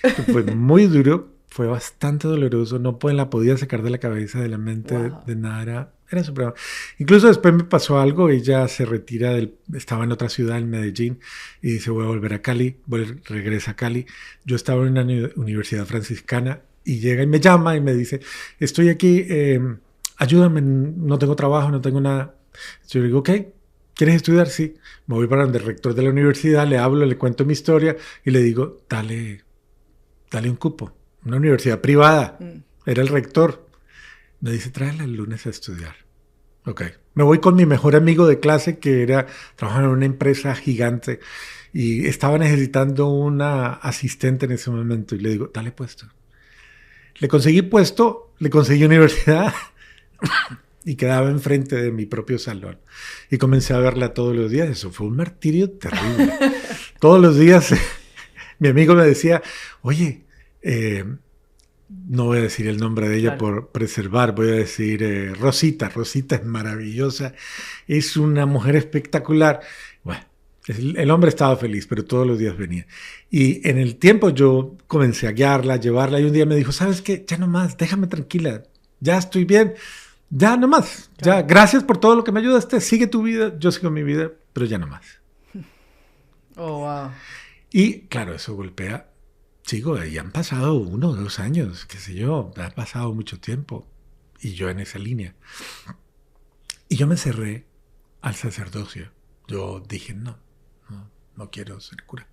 S2: que fue muy duro, fue bastante doloroso, no la podía sacar de la cabeza, de la mente,
S1: Wow.
S2: de nada, era supremo. Incluso después me pasó algo, ella se retira, estaba en otra ciudad, en Medellín, y dice, voy a volver a Cali, regresa a Cali. Yo estaba en una universidad franciscana, y llega y me llama y me dice, estoy aquí, ayúdame, no tengo trabajo, no tengo nada. Yo le digo, ok, ¿quieres estudiar? Sí. Me voy para donde el rector de la universidad, le hablo, le cuento mi historia, y le digo, dale un cupo. Una universidad privada. Era el rector. Me dice, tráela el lunes a estudiar. Ok. Me voy con mi mejor amigo de clase que trabajaba en una empresa gigante y estaba necesitando una asistente en ese momento. Y le digo, dale puesto. Le conseguí puesto, le conseguí universidad y quedaba enfrente de mi propio salón. Y comencé a verla todos los días. Eso fue un martirio terrible. Todos los días mi amigo me decía, oye, no voy a decir el nombre de ella por preservar, voy a decir Rosita. Rosita es maravillosa, es una mujer espectacular. Bueno, el hombre estaba feliz, pero todos los días venía. Y en el tiempo yo comencé a guiarla, a llevarla, y un día me dijo, ¿sabes qué? Ya no más, déjame tranquila, ya estoy bien, ya no más. Ya, gracias por todo lo que me ayudaste, sigue tu vida, yo sigo mi vida, pero ya no más.
S1: Oh, wow.
S2: Y claro, eso golpea. Sigo, y han pasado 1 o 2 años, qué sé yo, ha pasado mucho tiempo. Y yo en esa línea. Y yo me cerré al sacerdocio. Yo dije, no quiero ser cura.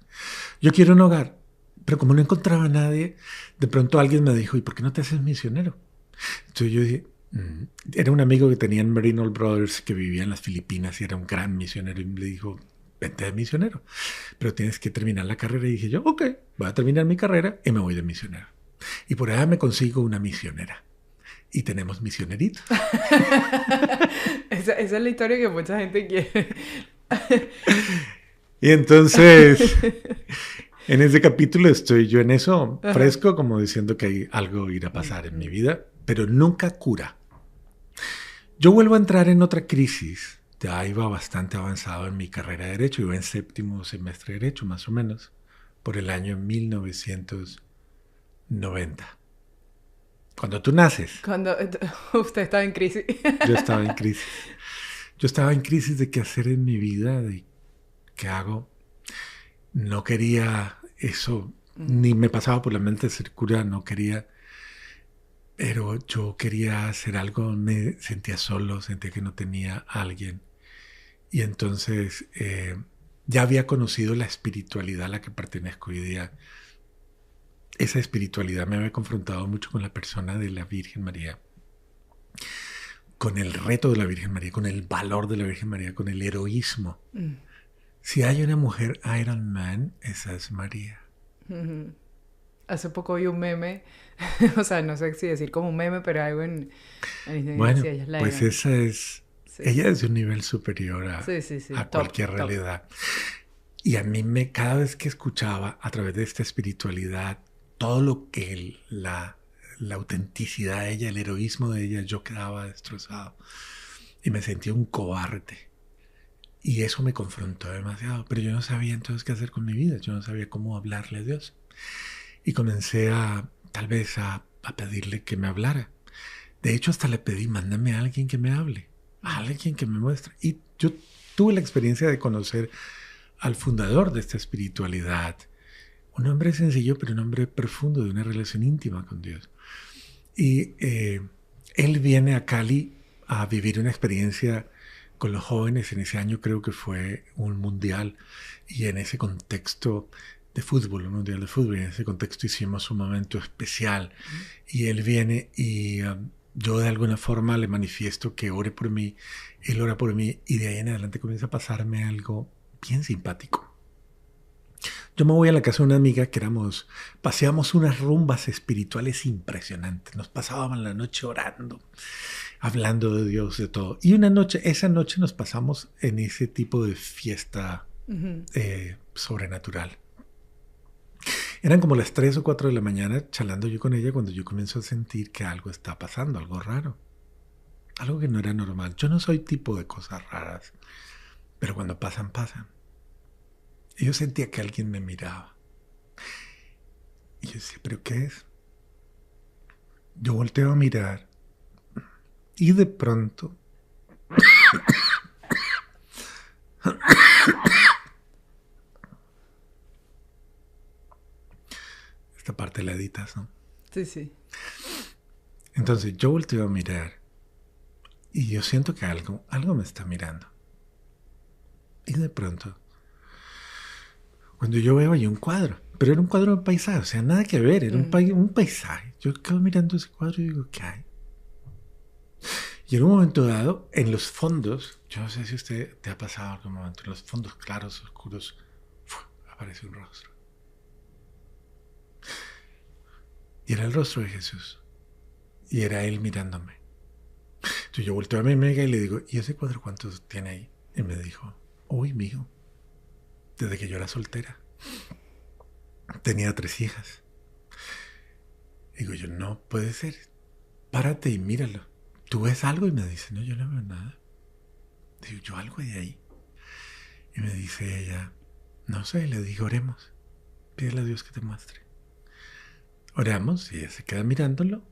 S2: Yo quiero un hogar. Pero como no encontraba a nadie, de pronto alguien me dijo, ¿y por qué no te haces misionero? Entonces yo dije, era un amigo que tenía en Marine Brothers que vivía en las Filipinas y era un gran misionero y me dijo, vente de misionero, pero tienes que terminar la carrera. Y dije yo, ok, voy a terminar mi carrera y me voy de misionero. Y por allá me consigo una misionera. Y tenemos misioneritos.
S1: Esa es la historia que mucha gente quiere.
S2: Y entonces, en ese capítulo estoy yo en eso, fresco, como diciendo que hay algo irá a pasar en mi vida, pero nunca cura. Yo vuelvo a entrar en otra crisis. Ya iba bastante avanzado en mi carrera de Derecho, iba en 7º semestre de Derecho, más o menos, por el año 1990. Cuando tú naces.
S1: Cuando usted estaba en crisis.
S2: Yo estaba en crisis. Yo estaba en crisis de qué hacer en mi vida, de qué hago. No quería eso, ni me pasaba por la mente ser cura, no quería. Pero yo quería hacer algo, me sentía solo, sentía que no tenía a alguien. Y entonces ya había conocido la espiritualidad a la que pertenezco hoy día. Esa espiritualidad me había confrontado mucho con la persona de la Virgen María, con el reto de la Virgen María, con el valor de la Virgen María, con el heroísmo. Si hay una mujer Iron Man, esa es María.
S1: Hace poco vi un meme, o sea, no sé si decir como un meme, pero algo en
S2: bueno,
S1: sí, ella es la
S2: pues
S1: Iron.
S2: esa es... Sí, ella es de un nivel superior a cualquier realidad. Y a mí cada vez que escuchaba a través de esta espiritualidad, todo lo que la autenticidad de ella, el heroísmo de ella, yo quedaba destrozado. Y me sentía un cobarde. Y eso me confrontó demasiado. Pero yo no sabía entonces qué hacer con mi vida. Yo no sabía cómo hablarle a Dios. Y comencé tal vez a pedirle que me hablara. De hecho, hasta le pedí, mándame a alguien que me hable. A alguien que me muestre. Y yo tuve la experiencia de conocer al fundador de esta espiritualidad. Un hombre sencillo, pero un hombre profundo, de una relación íntima con Dios. Y él viene a Cali a vivir una experiencia con los jóvenes. En ese año creo que fue un mundial. Y en ese contexto de fútbol, un mundial de fútbol, en ese contexto hicimos un momento especial. Y él viene y yo de alguna forma le manifiesto que ore por mí. Él ora por mí y de ahí en adelante comienza a pasarme algo bien simpático. Yo me voy a la casa de una amiga que paseábamos unas rumbas espirituales impresionantes. Nos pasábamos la noche orando, hablando de Dios, de todo. Y esa noche nos pasamos en ese tipo de fiesta sobrenatural. Eran como las 3 o 4 de la mañana charlando yo con ella cuando yo comienzo a sentir que algo está pasando, algo raro. Algo que no era normal. Yo no soy tipo de cosas raras, pero cuando pasan, pasan. Y yo sentía que alguien me miraba. Y yo decía, ¿pero qué es? Yo volteo a mirar y de pronto esta parte la editas, ¿no?
S1: Sí, sí.
S2: Entonces yo volteo a mirar y yo siento que algo me está mirando. Y de pronto, cuando yo veo hay un cuadro, pero era un cuadro de paisaje, o sea, nada que ver, era un paisaje. Yo quedo mirando ese cuadro y digo, ¿qué hay? Y en un momento dado, en los fondos, yo no sé si usted te ha pasado algún momento, en los fondos claros, oscuros, aparece un rostro. Y era el rostro de Jesús. Y era él mirándome. Entonces yo volteo a mi amiga y le digo, ¿y ese cuadro cuántos tiene ahí? Y me dijo, uy, mijo, desde que yo era soltera. Tenía 3 hijas. Digo yo, no puede ser. Párate y míralo. ¿Tú ves algo? Y me dice, no, yo no veo nada. Digo, yo algo de ahí. Y me dice ella, no sé, le digo, oremos. Pídele a Dios que te muestre. Oramos y ella se queda mirándolo.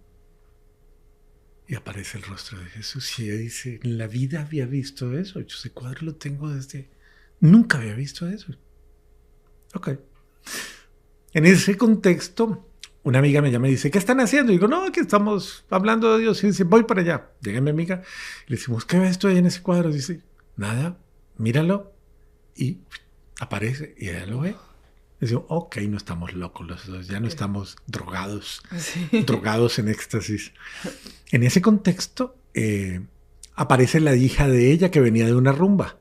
S2: Y aparece el rostro de Jesús. Y ella dice, en la vida había visto eso. Yo ese cuadro lo tengo desde... Nunca había visto eso. Ok. En ese contexto, una amiga me llama y dice, ¿qué están haciendo? Y digo, no, que estamos hablando de Dios. Y dice, voy para allá. Llega mi amiga y le decimos, ¿qué ves tú ahí en ese cuadro? Y dice, nada, míralo. Y aparece y ella lo ve. Y digo, ok, no estamos locos los dos, ya no estamos drogados, drogados en éxtasis. En ese contexto aparece la hija de ella que venía de una rumba.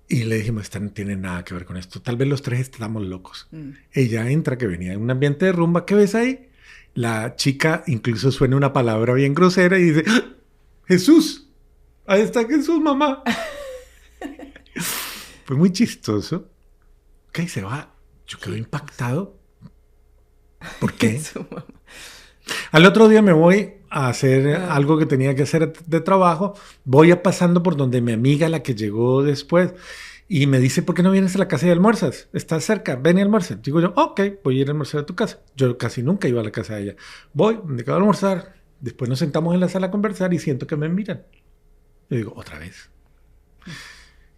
S2: Y le dijimos, esta no tiene nada que ver con esto. Tal vez los 3 estamos locos. Ella entra, que venía de un ambiente de rumba. ¿Qué ves ahí? La chica incluso suena una palabra bien grosera y dice, ¡Ah! ¡Jesús! Ahí está Jesús, mamá. Fue muy chistoso. Ok, se va. Yo quedo impactado. ¿Por qué? Al otro día me voy a hacer algo que tenía que hacer de trabajo. Voy pasando por donde mi amiga, la que llegó después, y me dice, ¿por qué no vienes a la casa y almuerzas? Estás cerca, ven y almuerza. Digo yo, ok, voy a ir a almorzar a tu casa. Yo casi nunca iba a la casa de ella. Voy, me quedo a almorzar. Después nos sentamos en la sala a conversar y siento que me miran. Yo digo, ¿otra vez?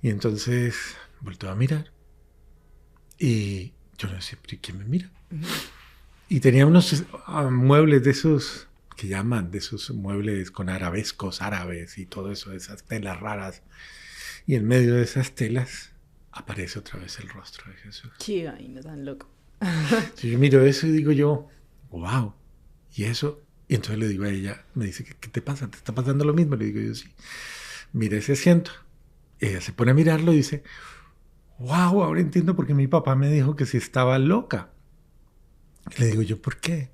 S2: Y entonces volteo a mirar. Y yo no sé, ¿quién me mira? Y tenía unos muebles de esos que llaman, de esos muebles con arabescos árabes y todo eso, esas telas raras. Y en medio de esas telas aparece otra vez el rostro de Jesús.
S1: Qué vaina tan loco.
S2: Si yo miro eso y digo yo, wow, ¿y eso? Y entonces le digo a ella, me dice, ¿qué te pasa? ¿Te está pasando lo mismo? Le digo yo, sí. Mira ese asiento. Ella se pone a mirarlo y dice, wow, ahora entiendo por qué mi papá me dijo que si estaba loca. Y le digo yo, ¿por qué?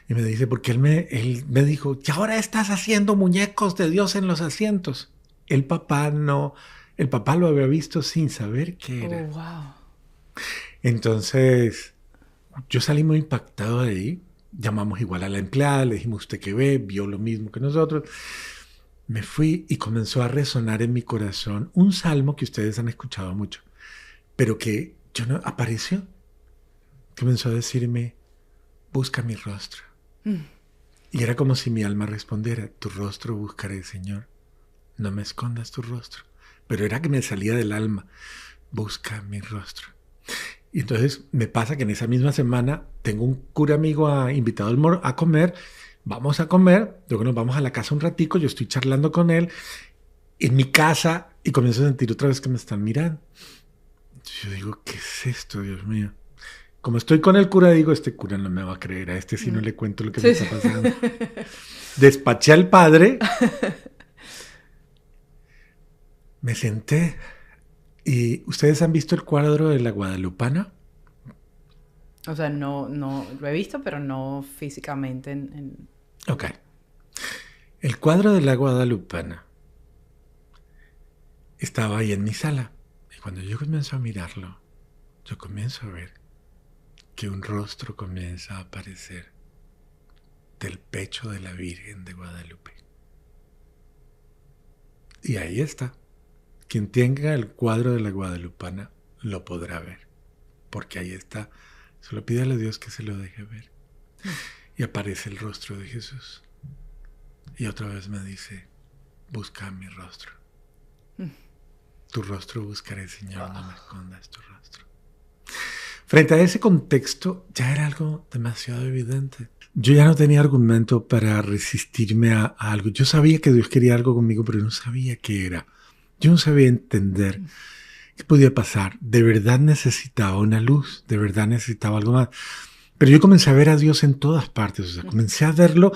S2: Y me dice, porque él me dijo, y ahora estás haciendo muñecos de Dios en los asientos. El papá lo había visto sin saber qué era.
S1: Oh, wow.
S2: Entonces, yo salí muy impactado de ahí. Llamamos igual a la empleada, le dijimos, ¿usted qué ve? Vio lo mismo que nosotros. Me fui y comenzó a resonar en mi corazón un salmo que ustedes han escuchado mucho, pero que yo no apareció. Comenzó a decirme, busca mi rostro. Y era como si mi alma respondiera, tu rostro buscaré, Señor. No me escondas tu rostro. Pero era que me salía del alma, busca mi rostro. Y entonces me pasa que en esa misma semana tengo un cura amigo invitado a comer. Vamos a comer, luego nos vamos a la casa un ratico, yo estoy charlando con él en mi casa y comienzo a sentir otra vez que me están mirando. Yo digo, ¿qué es esto, Dios mío? Como estoy con el cura, digo, este cura no me va a creer, a este sí no le cuento lo que me está pasando. Despaché al padre, me senté y ¿ustedes han visto el cuadro de la Guadalupana?
S1: O sea, no lo he visto, pero no físicamente
S2: Ok. El cuadro de la Guadalupana estaba ahí en mi sala. Y cuando yo comienzo a mirarlo, yo comienzo a ver que un rostro comienza a aparecer del pecho de la Virgen de Guadalupe. Y ahí está. Quien tenga el cuadro de la Guadalupana lo podrá ver. Porque ahí está. Solo pídale a Dios que se lo deje ver. Y aparece el rostro de Jesús. Y otra vez me dice, busca mi rostro. Tu rostro buscaré, Señor, no me escondas tu rostro. Frente a ese contexto, ya era algo demasiado evidente. Yo ya no tenía argumento para resistirme a algo. Yo sabía que Dios quería algo conmigo, pero no sabía qué era. Yo no sabía entender qué podía pasar. De verdad necesitaba una luz, de verdad necesitaba algo más. Pero yo comencé a ver a Dios en todas partes. O sea, comencé a verlo.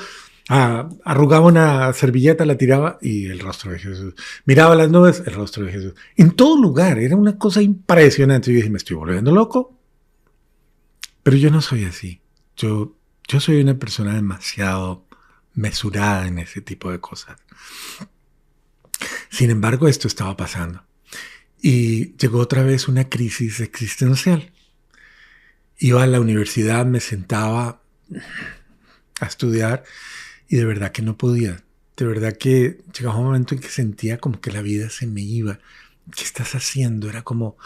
S2: Arrugaba una servilleta, la tiraba y el rostro de Jesús. Miraba las nubes, el rostro de Jesús. En todo lugar, era una cosa impresionante. Yo dije, me estoy volviendo loco. Pero yo no soy así. Yo soy una persona demasiado mesurada en ese tipo de cosas. Sin embargo, esto estaba pasando. Y llegó otra vez una crisis existencial. Iba a la universidad, me sentaba a estudiar y de verdad que no podía. De verdad que llegaba un momento en que sentía como que la vida se me iba. ¿Qué estás haciendo? Era como,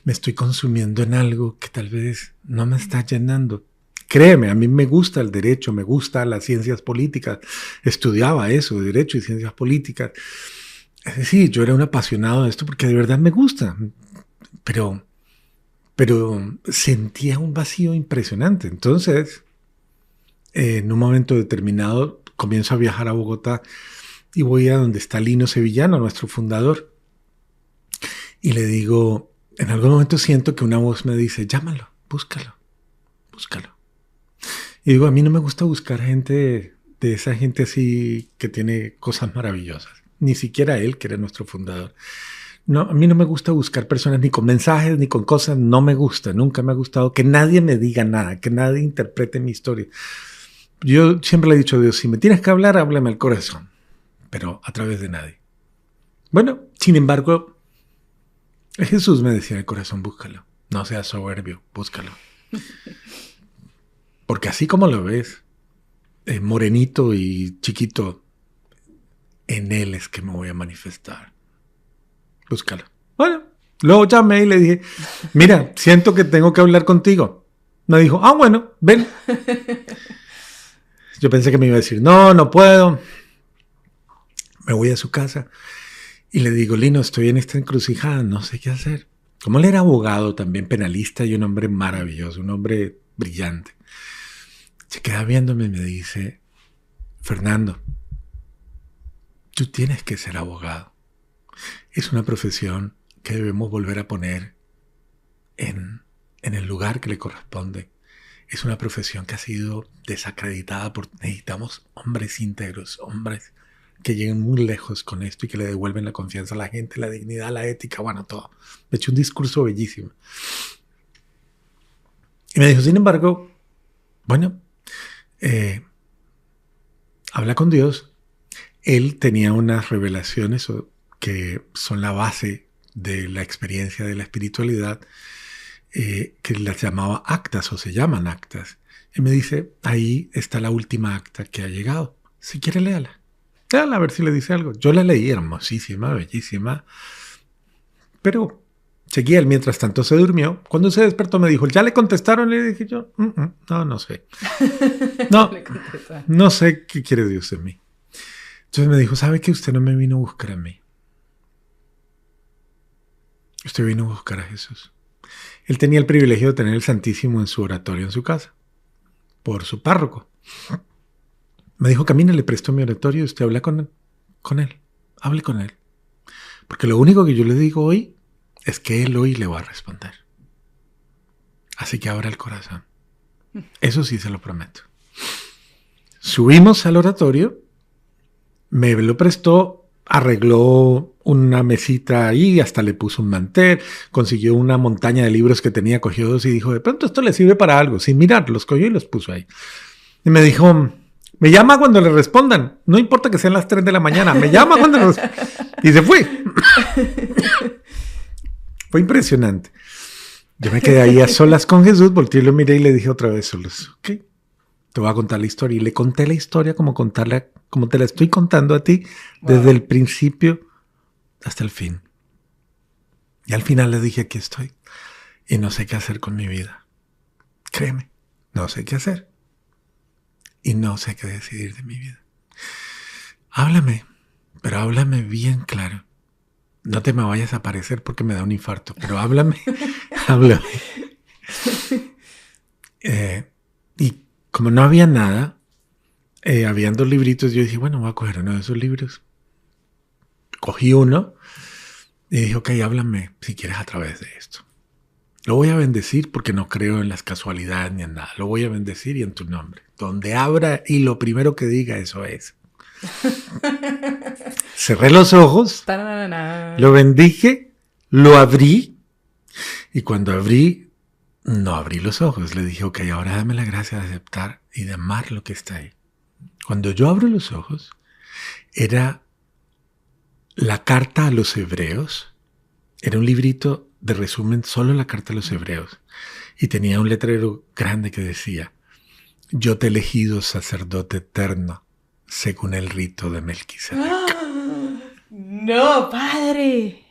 S2: me estoy consumiendo en algo que tal vez no me está llenando. Créeme, a mí me gusta el derecho, me gustan las ciencias políticas. Estudiaba eso, derecho y ciencias políticas. Es decir, yo era un apasionado de esto porque de verdad me gusta. Pero sentía un vacío impresionante. Entonces, en un momento determinado, comienzo a viajar a Bogotá y voy a donde está Lino Sevillano, nuestro fundador. Y le digo, en algún momento siento que una voz me dice, llámalo, búscalo. Y digo, a mí no me gusta buscar gente, de esa gente así que tiene cosas maravillosas. Ni siquiera él, que era nuestro fundador. No, a mí no me gusta buscar personas ni con mensajes, ni con cosas, no me gusta, nunca me ha gustado que nadie me diga nada, que nadie interprete mi historia. Yo siempre le he dicho a Dios, si me tienes que hablar, háblame al corazón, pero a través de nadie. Bueno, sin embargo, Jesús me decía en el corazón, búscalo, no seas soberbio, búscalo. Porque así como lo ves, morenito y chiquito, en él es que me voy a manifestar. Búscalo. Bueno, luego llamé y le dije, mira, siento que tengo que hablar contigo. Me dijo, bueno, ven. Yo pensé que me iba a decir, no puedo. Me voy a su casa y le digo, Lino, estoy en esta encrucijada, no sé qué hacer. Como él era abogado, también penalista y un hombre maravilloso, un hombre brillante. Se queda viéndome y me dice, Fernando, tú tienes que ser abogado. Es una profesión que debemos volver a poner en el lugar que le corresponde. Es una profesión que ha sido desacreditada necesitamos hombres íntegros, hombres que lleguen muy lejos con esto y que le devuelven la confianza a la gente, la dignidad, la ética, bueno, todo. Me echó un discurso bellísimo. Y me dijo, sin embargo, bueno, habla con Dios. Él tenía unas revelaciones que son la base de la experiencia de la espiritualidad, que las llamaba actas o se llaman actas. Y me dice, ahí está la última acta que ha llegado. Si quiere, léala. Léala a ver si le dice algo. Yo la leí, hermosísima, bellísima. Pero seguía él, mientras tanto se durmió. Cuando se despertó me dijo, ¿ya le contestaron? Le dije yo, no sé. No sé qué quiere Dios de mí. Entonces me dijo, ¿sabe que usted no me vino a buscar a mí? Usted vino a buscar a Jesús. Él tenía el privilegio de tener el Santísimo en su oratorio en su casa, por su párroco. Me dijo, camine, le presto mi oratorio y usted habla con él. Hable con él. Porque lo único que yo le digo hoy es que él hoy le va a responder. Así que abra el corazón. Eso sí se lo prometo. Subimos al oratorio, me lo prestó, arregló una mesita ahí, hasta le puso un mantel, consiguió una montaña de libros que tenía, cogió dos y dijo, de pronto esto le sirve para algo, sin mirar, los cogió y los puso ahí. Y me dijo, me llama cuando le respondan, no importa que sean las 3 de la mañana, me llama cuando le respondan. Y se fue. Fue impresionante. Yo me quedé ahí a solas con Jesús, volteé y lo miré y le dije otra vez solos, ok, te voy a contar la historia. Y le conté la historia como te la estoy contando a ti, desde el principio hasta el fin. Y al final le dije, aquí estoy y no sé qué hacer con mi vida. Créeme, no sé qué hacer y no sé qué decidir de mi vida. Háblame, pero háblame bien claro. No te me vayas a aparecer porque me da un infarto, pero háblame, háblame. Y como no había nada, habían 2 libritos, yo dije, bueno, voy a coger uno de esos libros. Cogí uno y dije, ok, háblame si quieres a través de esto. Lo voy a bendecir porque no creo en las casualidades ni en nada. Lo voy a bendecir y en tu nombre. Donde abra y lo primero que diga, eso es. Cerré los ojos, lo bendije, lo abrí y cuando abrí, no abrí los ojos. Le dije, ok, ahora dame la gracia de aceptar y de amar lo que está ahí. Cuando yo abro los ojos, era la carta a los hebreos. Era un librito de resumen, solo la carta a los hebreos. Y tenía un letrero grande que decía, yo te he elegido sacerdote eterno, según el rito de Melquisedec.
S1: ¡No, padre!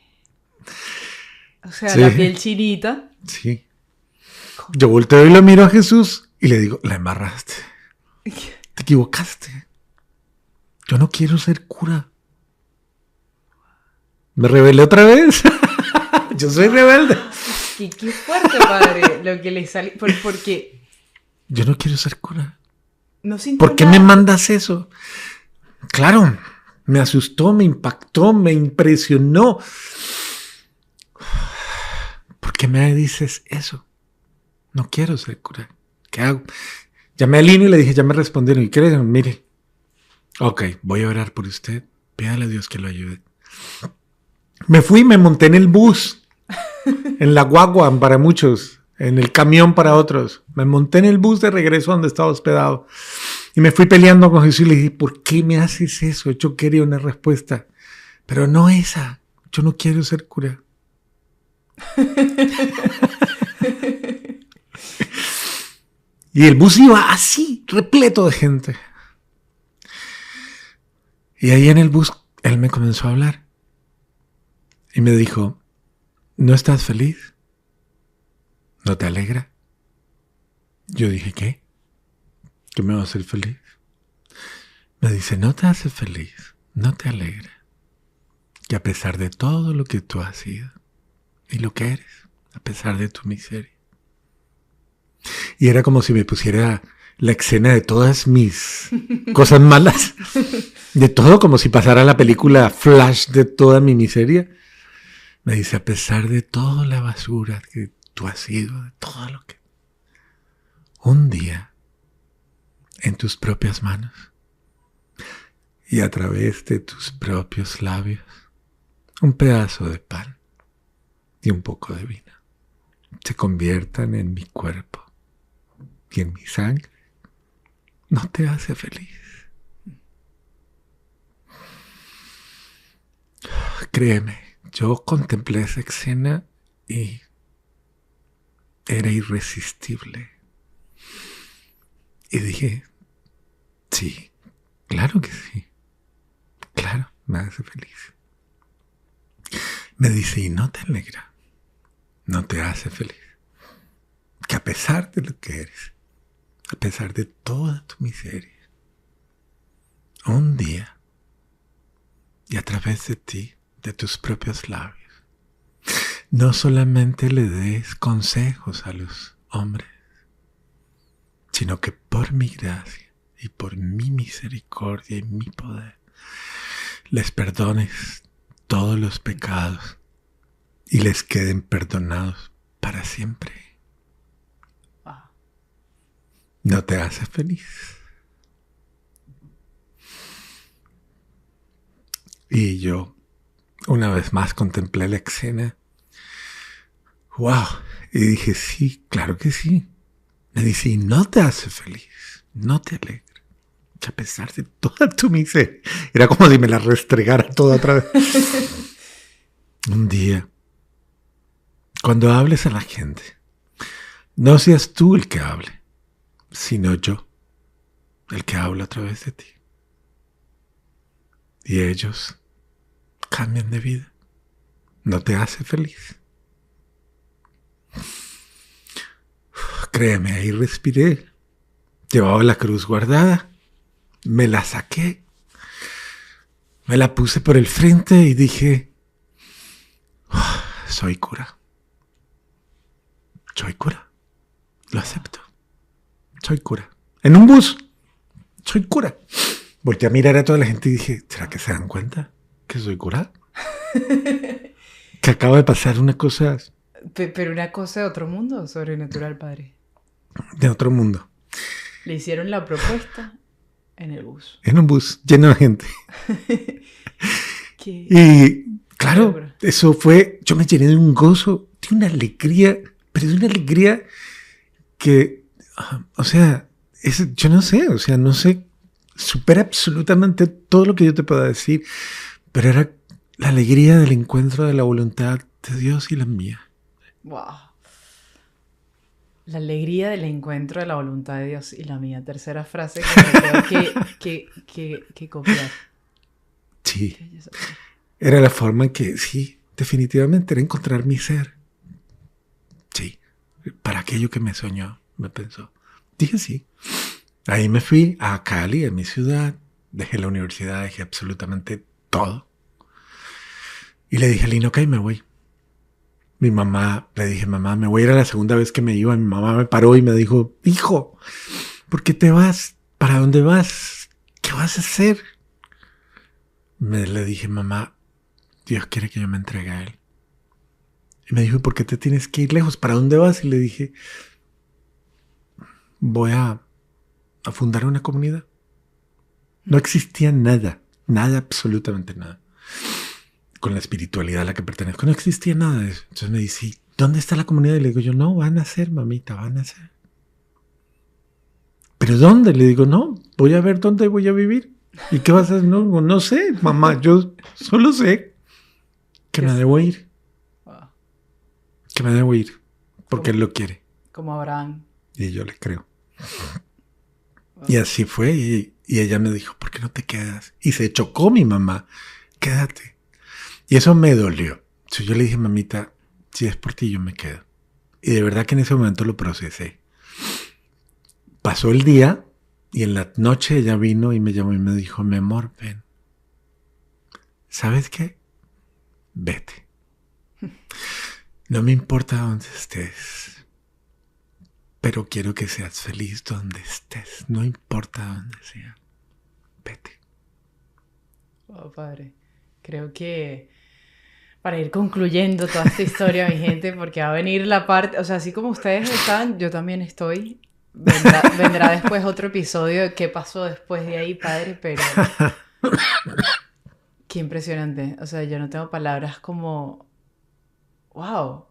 S1: O sea,
S2: sí.
S1: La piel chinita.
S2: Sí. Yo volteo y lo miro a Jesús y le digo, la embarraste. Te equivocaste. Yo no quiero ser cura. Me rebelé otra vez. Yo soy rebelde.
S1: Qué fuerte, padre, lo que le salió. Porque
S2: yo no quiero ser cura.
S1: No sintió
S2: ¿Por qué
S1: nada?
S2: me mandas eso? Claro, me asustó, me impactó, me impresionó. ¿Por qué me dices eso? No quiero ser cura. ¿Qué hago? Llamé a Lino y le dije, ya me respondieron. ¿Y qué le dijeron? Mire, ok, voy a orar por usted. Pídale a Dios que lo ayude. Me fui, me monté en el bus, en la guagua para muchos, en el camión para otros. Me monté en el bus de regreso a donde estaba hospedado. Y me fui peleando con Jesús y le dije, ¿por qué me haces eso? Yo quería una respuesta, pero no esa. Yo no quiero ser cura. Y el bus iba así, repleto de gente. Y ahí en el bus, él me comenzó a hablar. Y me dijo, ¿no estás feliz? ¿No te alegra? Yo dije, ¿qué? ¿Qué me va a hacer feliz? Me dice, no te hace feliz, no te alegra. Que a pesar de todo lo que tú has sido y lo que eres, a pesar de tu miseria. Y era como si me pusiera la escena de todas mis cosas malas, de todo, como si pasara la película Flash de toda mi miseria. Me dice, a pesar de toda la basura que tú has sido, de todo lo que... Un día, en tus propias manos y a través de tus propios labios, un pedazo de pan y un poco de vino se conviertan en mi cuerpo y en mi sangre, ¿no te hace feliz? Créeme, yo contemplé esa escena y era irresistible. Y dije, sí, claro que sí, claro, me hace feliz. Me dice, ¿y no te alegra? ¿No te hace feliz? Que a pesar de lo que eres, a pesar de toda tu miseria, un día, y a través de ti, de tus propios labios, no solamente le des consejos a los hombres, sino que por mi gracia y por mi misericordia y mi poder, les perdones todos los pecados y les queden perdonados para siempre. ¿No te hace feliz? Y yo, una vez más, contemplé la escena. ¡Wow! Y dije, sí, claro que sí. Me dice, ¿y no te hace feliz? ¿No te alegra? Que a pesar de toda tu miseria, era como si me la restregara toda otra vez. Un día, cuando hables a la gente, no seas tú el que hable, sino yo, el que habla a través de ti. Y ellos cambian de vida. ¿No te hace feliz? Créeme, ahí respiré. Llevaba la cruz guardada. Me la saqué. Me la puse por el frente y dije, oh, soy cura. Soy cura. Lo acepto. Soy cura. En un bus. Soy cura. Volteé a mirar a toda la gente y dije, ¿será que se dan cuenta que soy cura? Que acaba de pasar una cosa...
S1: Pero una cosa de otro mundo, sobrenatural, padre.
S2: De otro mundo.
S1: Le hicieron la propuesta en el bus.
S2: En un bus lleno de gente.
S1: ¿Qué?
S2: Y claro, eso fue... Yo me llené de un gozo, de una alegría, pero de una alegría que... O sea, yo no sé, no sé, supera absolutamente todo lo que yo te pueda decir, pero era la alegría del encuentro de la voluntad de Dios y la mía.
S1: Wow. La alegría del encuentro de la voluntad de Dios y la mía. Tercera frase que me tengo que copiar.
S2: Sí. Era la forma en que, sí, definitivamente era encontrar mi ser. Sí. Para aquello que me soñó, me pensó. Dije sí. Ahí me fui a Cali, a mi ciudad. Dejé la universidad, dejé absolutamente todo. Y le dije a Lino, ok, me voy. Mi mamá, le dije, mamá, me voy a ir a la segunda vez que me iba. Mi mamá me paró y me dijo, hijo, ¿por qué te vas? ¿Para dónde vas? ¿Qué vas a hacer? Le dije, mamá, Dios quiere que yo me entregue a Él. Y me dijo, ¿por qué te tienes que ir lejos? ¿Para dónde vas? Y le dije, voy a fundar una comunidad. No existía nada, absolutamente nada. Con la espiritualidad a la que pertenezco, no existía nada de eso. Entonces me dice, ¿dónde está la comunidad? Y le digo yo, no, van a ser, mamita, van a ser. ¿Pero dónde? Le digo, no, voy a ver dónde voy a vivir. ¿Y qué vas a hacer? No sé, mamá, yo solo sé que me debo ir.
S1: Wow.
S2: Que me debo ir, porque Él lo quiere.
S1: Como Abraham.
S2: Y yo le creo.
S1: Wow.
S2: Y así fue, y ella me dijo, ¿por qué no te quedas? Y se chocó mi mamá, quédate. Y eso me dolió. Entonces yo le dije, mamita, si es por ti, yo me quedo. Y de verdad que en ese momento lo procesé. Pasó el día y en la noche ella vino y me llamó y me dijo, mi amor, ven. ¿Sabes qué? Vete. No me importa dónde estés, pero quiero que seas feliz donde estés. No importa dónde sea. Vete.
S1: Oh, padre. Creo que para ir concluyendo toda esta historia, mi gente, porque va a venir la parte, o sea, así como ustedes están, yo también estoy. Vendrá después otro episodio de qué pasó después de ahí, padre, pero qué impresionante. O sea, yo no tengo palabras como, wow,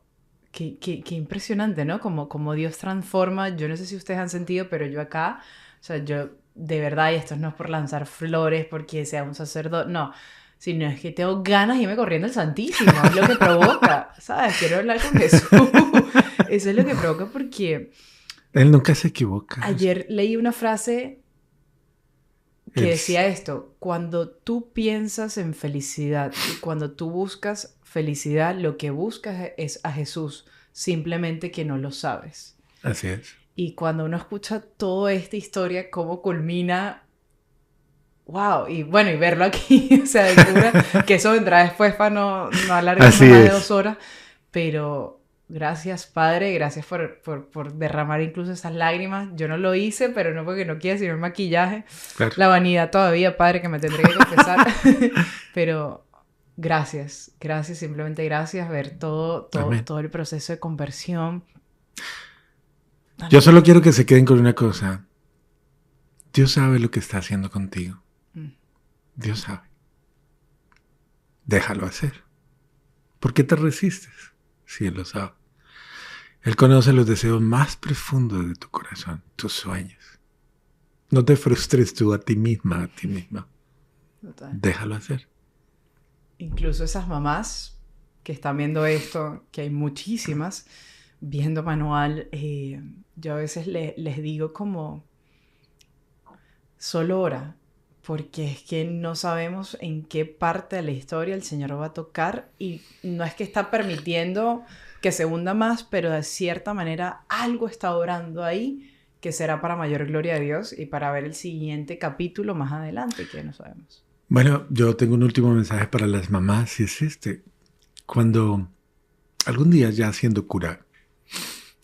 S1: qué impresionante, ¿no? Como Dios transforma. Yo no sé si ustedes han sentido, pero yo acá, o sea, yo de verdad, y esto no es por lanzar flores, porque sea un sacerdote, no, sino es que tengo ganas de irme corriendo al Santísimo, es lo que provoca, ¿sabes? Quiero hablar con Jesús. Eso es lo que provoca porque...
S2: Él nunca se equivoca.
S1: Ayer leí una frase que decía esto: cuando tú piensas en felicidad y cuando tú buscas felicidad, lo que buscas es a Jesús, simplemente que no lo sabes.
S2: Así es.
S1: Y cuando uno escucha toda esta historia, cómo culmina, wow, y bueno, y verlo aquí, o sea, de cura, que eso vendrá después para no alargar más de 2 horas, pero... Gracias, Padre, gracias por derramar incluso esas lágrimas. Yo no lo hice, pero no porque no quiera, sino el maquillaje. Claro. La vanidad todavía, Padre, que me tendré que confesar. Pero gracias, simplemente gracias. Ver todo el proceso de conversión. Amén.
S2: Yo solo quiero que se queden con una cosa. Dios sabe lo que está haciendo contigo. Dios sabe. Déjalo hacer. ¿Por qué te resistes? Si Él lo sabe. Él conoce los deseos más profundos de tu corazón, tus sueños. No te frustres tú a ti misma, Total. Déjalo hacer.
S1: Incluso esas mamás que están viendo esto, que hay muchísimas, viendo manual, yo a veces les digo como, solo ora, porque es que no sabemos en qué parte de la historia el Señor va a tocar y no es que está permitiendo que se hunda más, pero de cierta manera algo está orando ahí que será para mayor gloria de Dios y para ver el siguiente capítulo más adelante, que no sabemos.
S2: Bueno, yo tengo un último mensaje para las mamás y es cuando algún día ya siendo cura,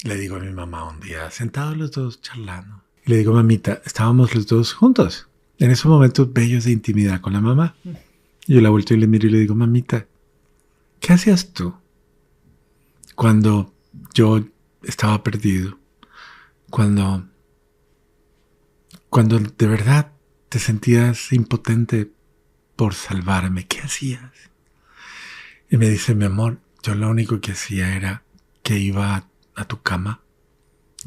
S2: le digo a mi mamá un día, sentados los dos charlando, y le digo, mamita, estábamos los dos juntos. En esos momentos bellos de intimidad con la mamá. Yo la vuelto y le miro y le digo, mamita, ¿qué hacías tú cuando yo estaba perdido? Cuando de verdad te sentías impotente por salvarme, ¿qué hacías? Y me dice, mi amor, yo lo único que hacía era que iba a tu cama.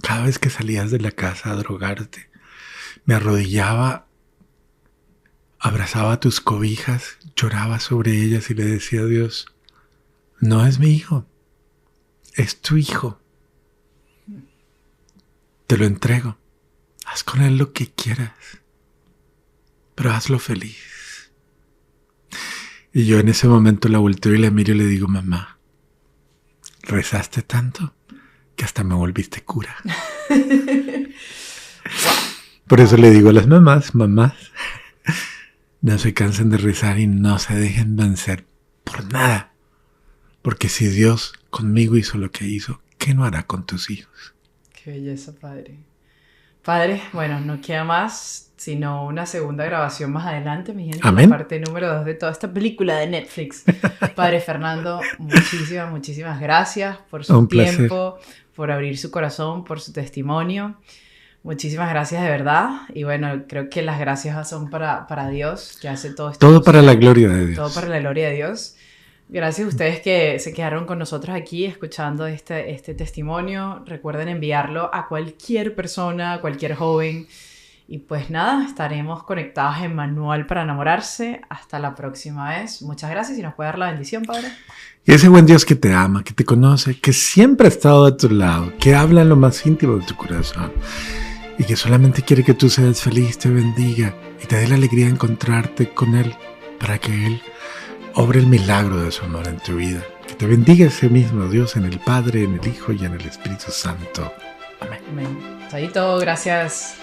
S2: Cada vez que salías de la casa a drogarte, me arrodillaba, abrazaba tus cobijas, lloraba sobre ellas y le decía a Dios, no es mi hijo, es tu hijo. Te lo entrego. Haz con él lo que quieras, pero hazlo feliz. Y yo en ese momento la volteo y la miro y le digo, mamá, rezaste tanto que hasta me volviste cura. Por eso le digo a las mamás, no se cansen de rezar y no se dejen vencer por nada. Porque si Dios conmigo hizo lo que hizo, ¿qué no hará con tus hijos?
S1: Qué belleza, Padre. Padre, bueno, no queda más sino una segunda grabación más adelante, mi gente.
S2: Amén.
S1: La parte número 2 de toda esta película de Netflix. Padre Fernando, muchísimas gracias por su tiempo, por abrir su corazón, por su testimonio. Muchísimas gracias de verdad. Y bueno, creo que las gracias son para Dios, que hace todo esto.
S2: Todo para la gloria de Dios.
S1: Todo para la gloria de Dios. Gracias a ustedes que se quedaron con nosotros aquí escuchando este testimonio. Recuerden enviarlo a cualquier persona, a cualquier joven. Y pues nada, estaremos conectados en Manual para Enamorarse. Hasta la próxima vez. Muchas gracias y nos puede dar la bendición, Padre.
S2: Y ese buen Dios que te ama, que te conoce, que siempre ha estado a tu lado, que habla en lo más íntimo de tu corazón y que solamente quiere que tú seas feliz, te bendiga y te dé la alegría de encontrarte con Él para que Él obre el milagro de su amor en tu vida. Que te bendiga ese mismo Dios en el Padre, en el Hijo y en el Espíritu Santo. Amén.
S1: Amén. Chaito, gracias.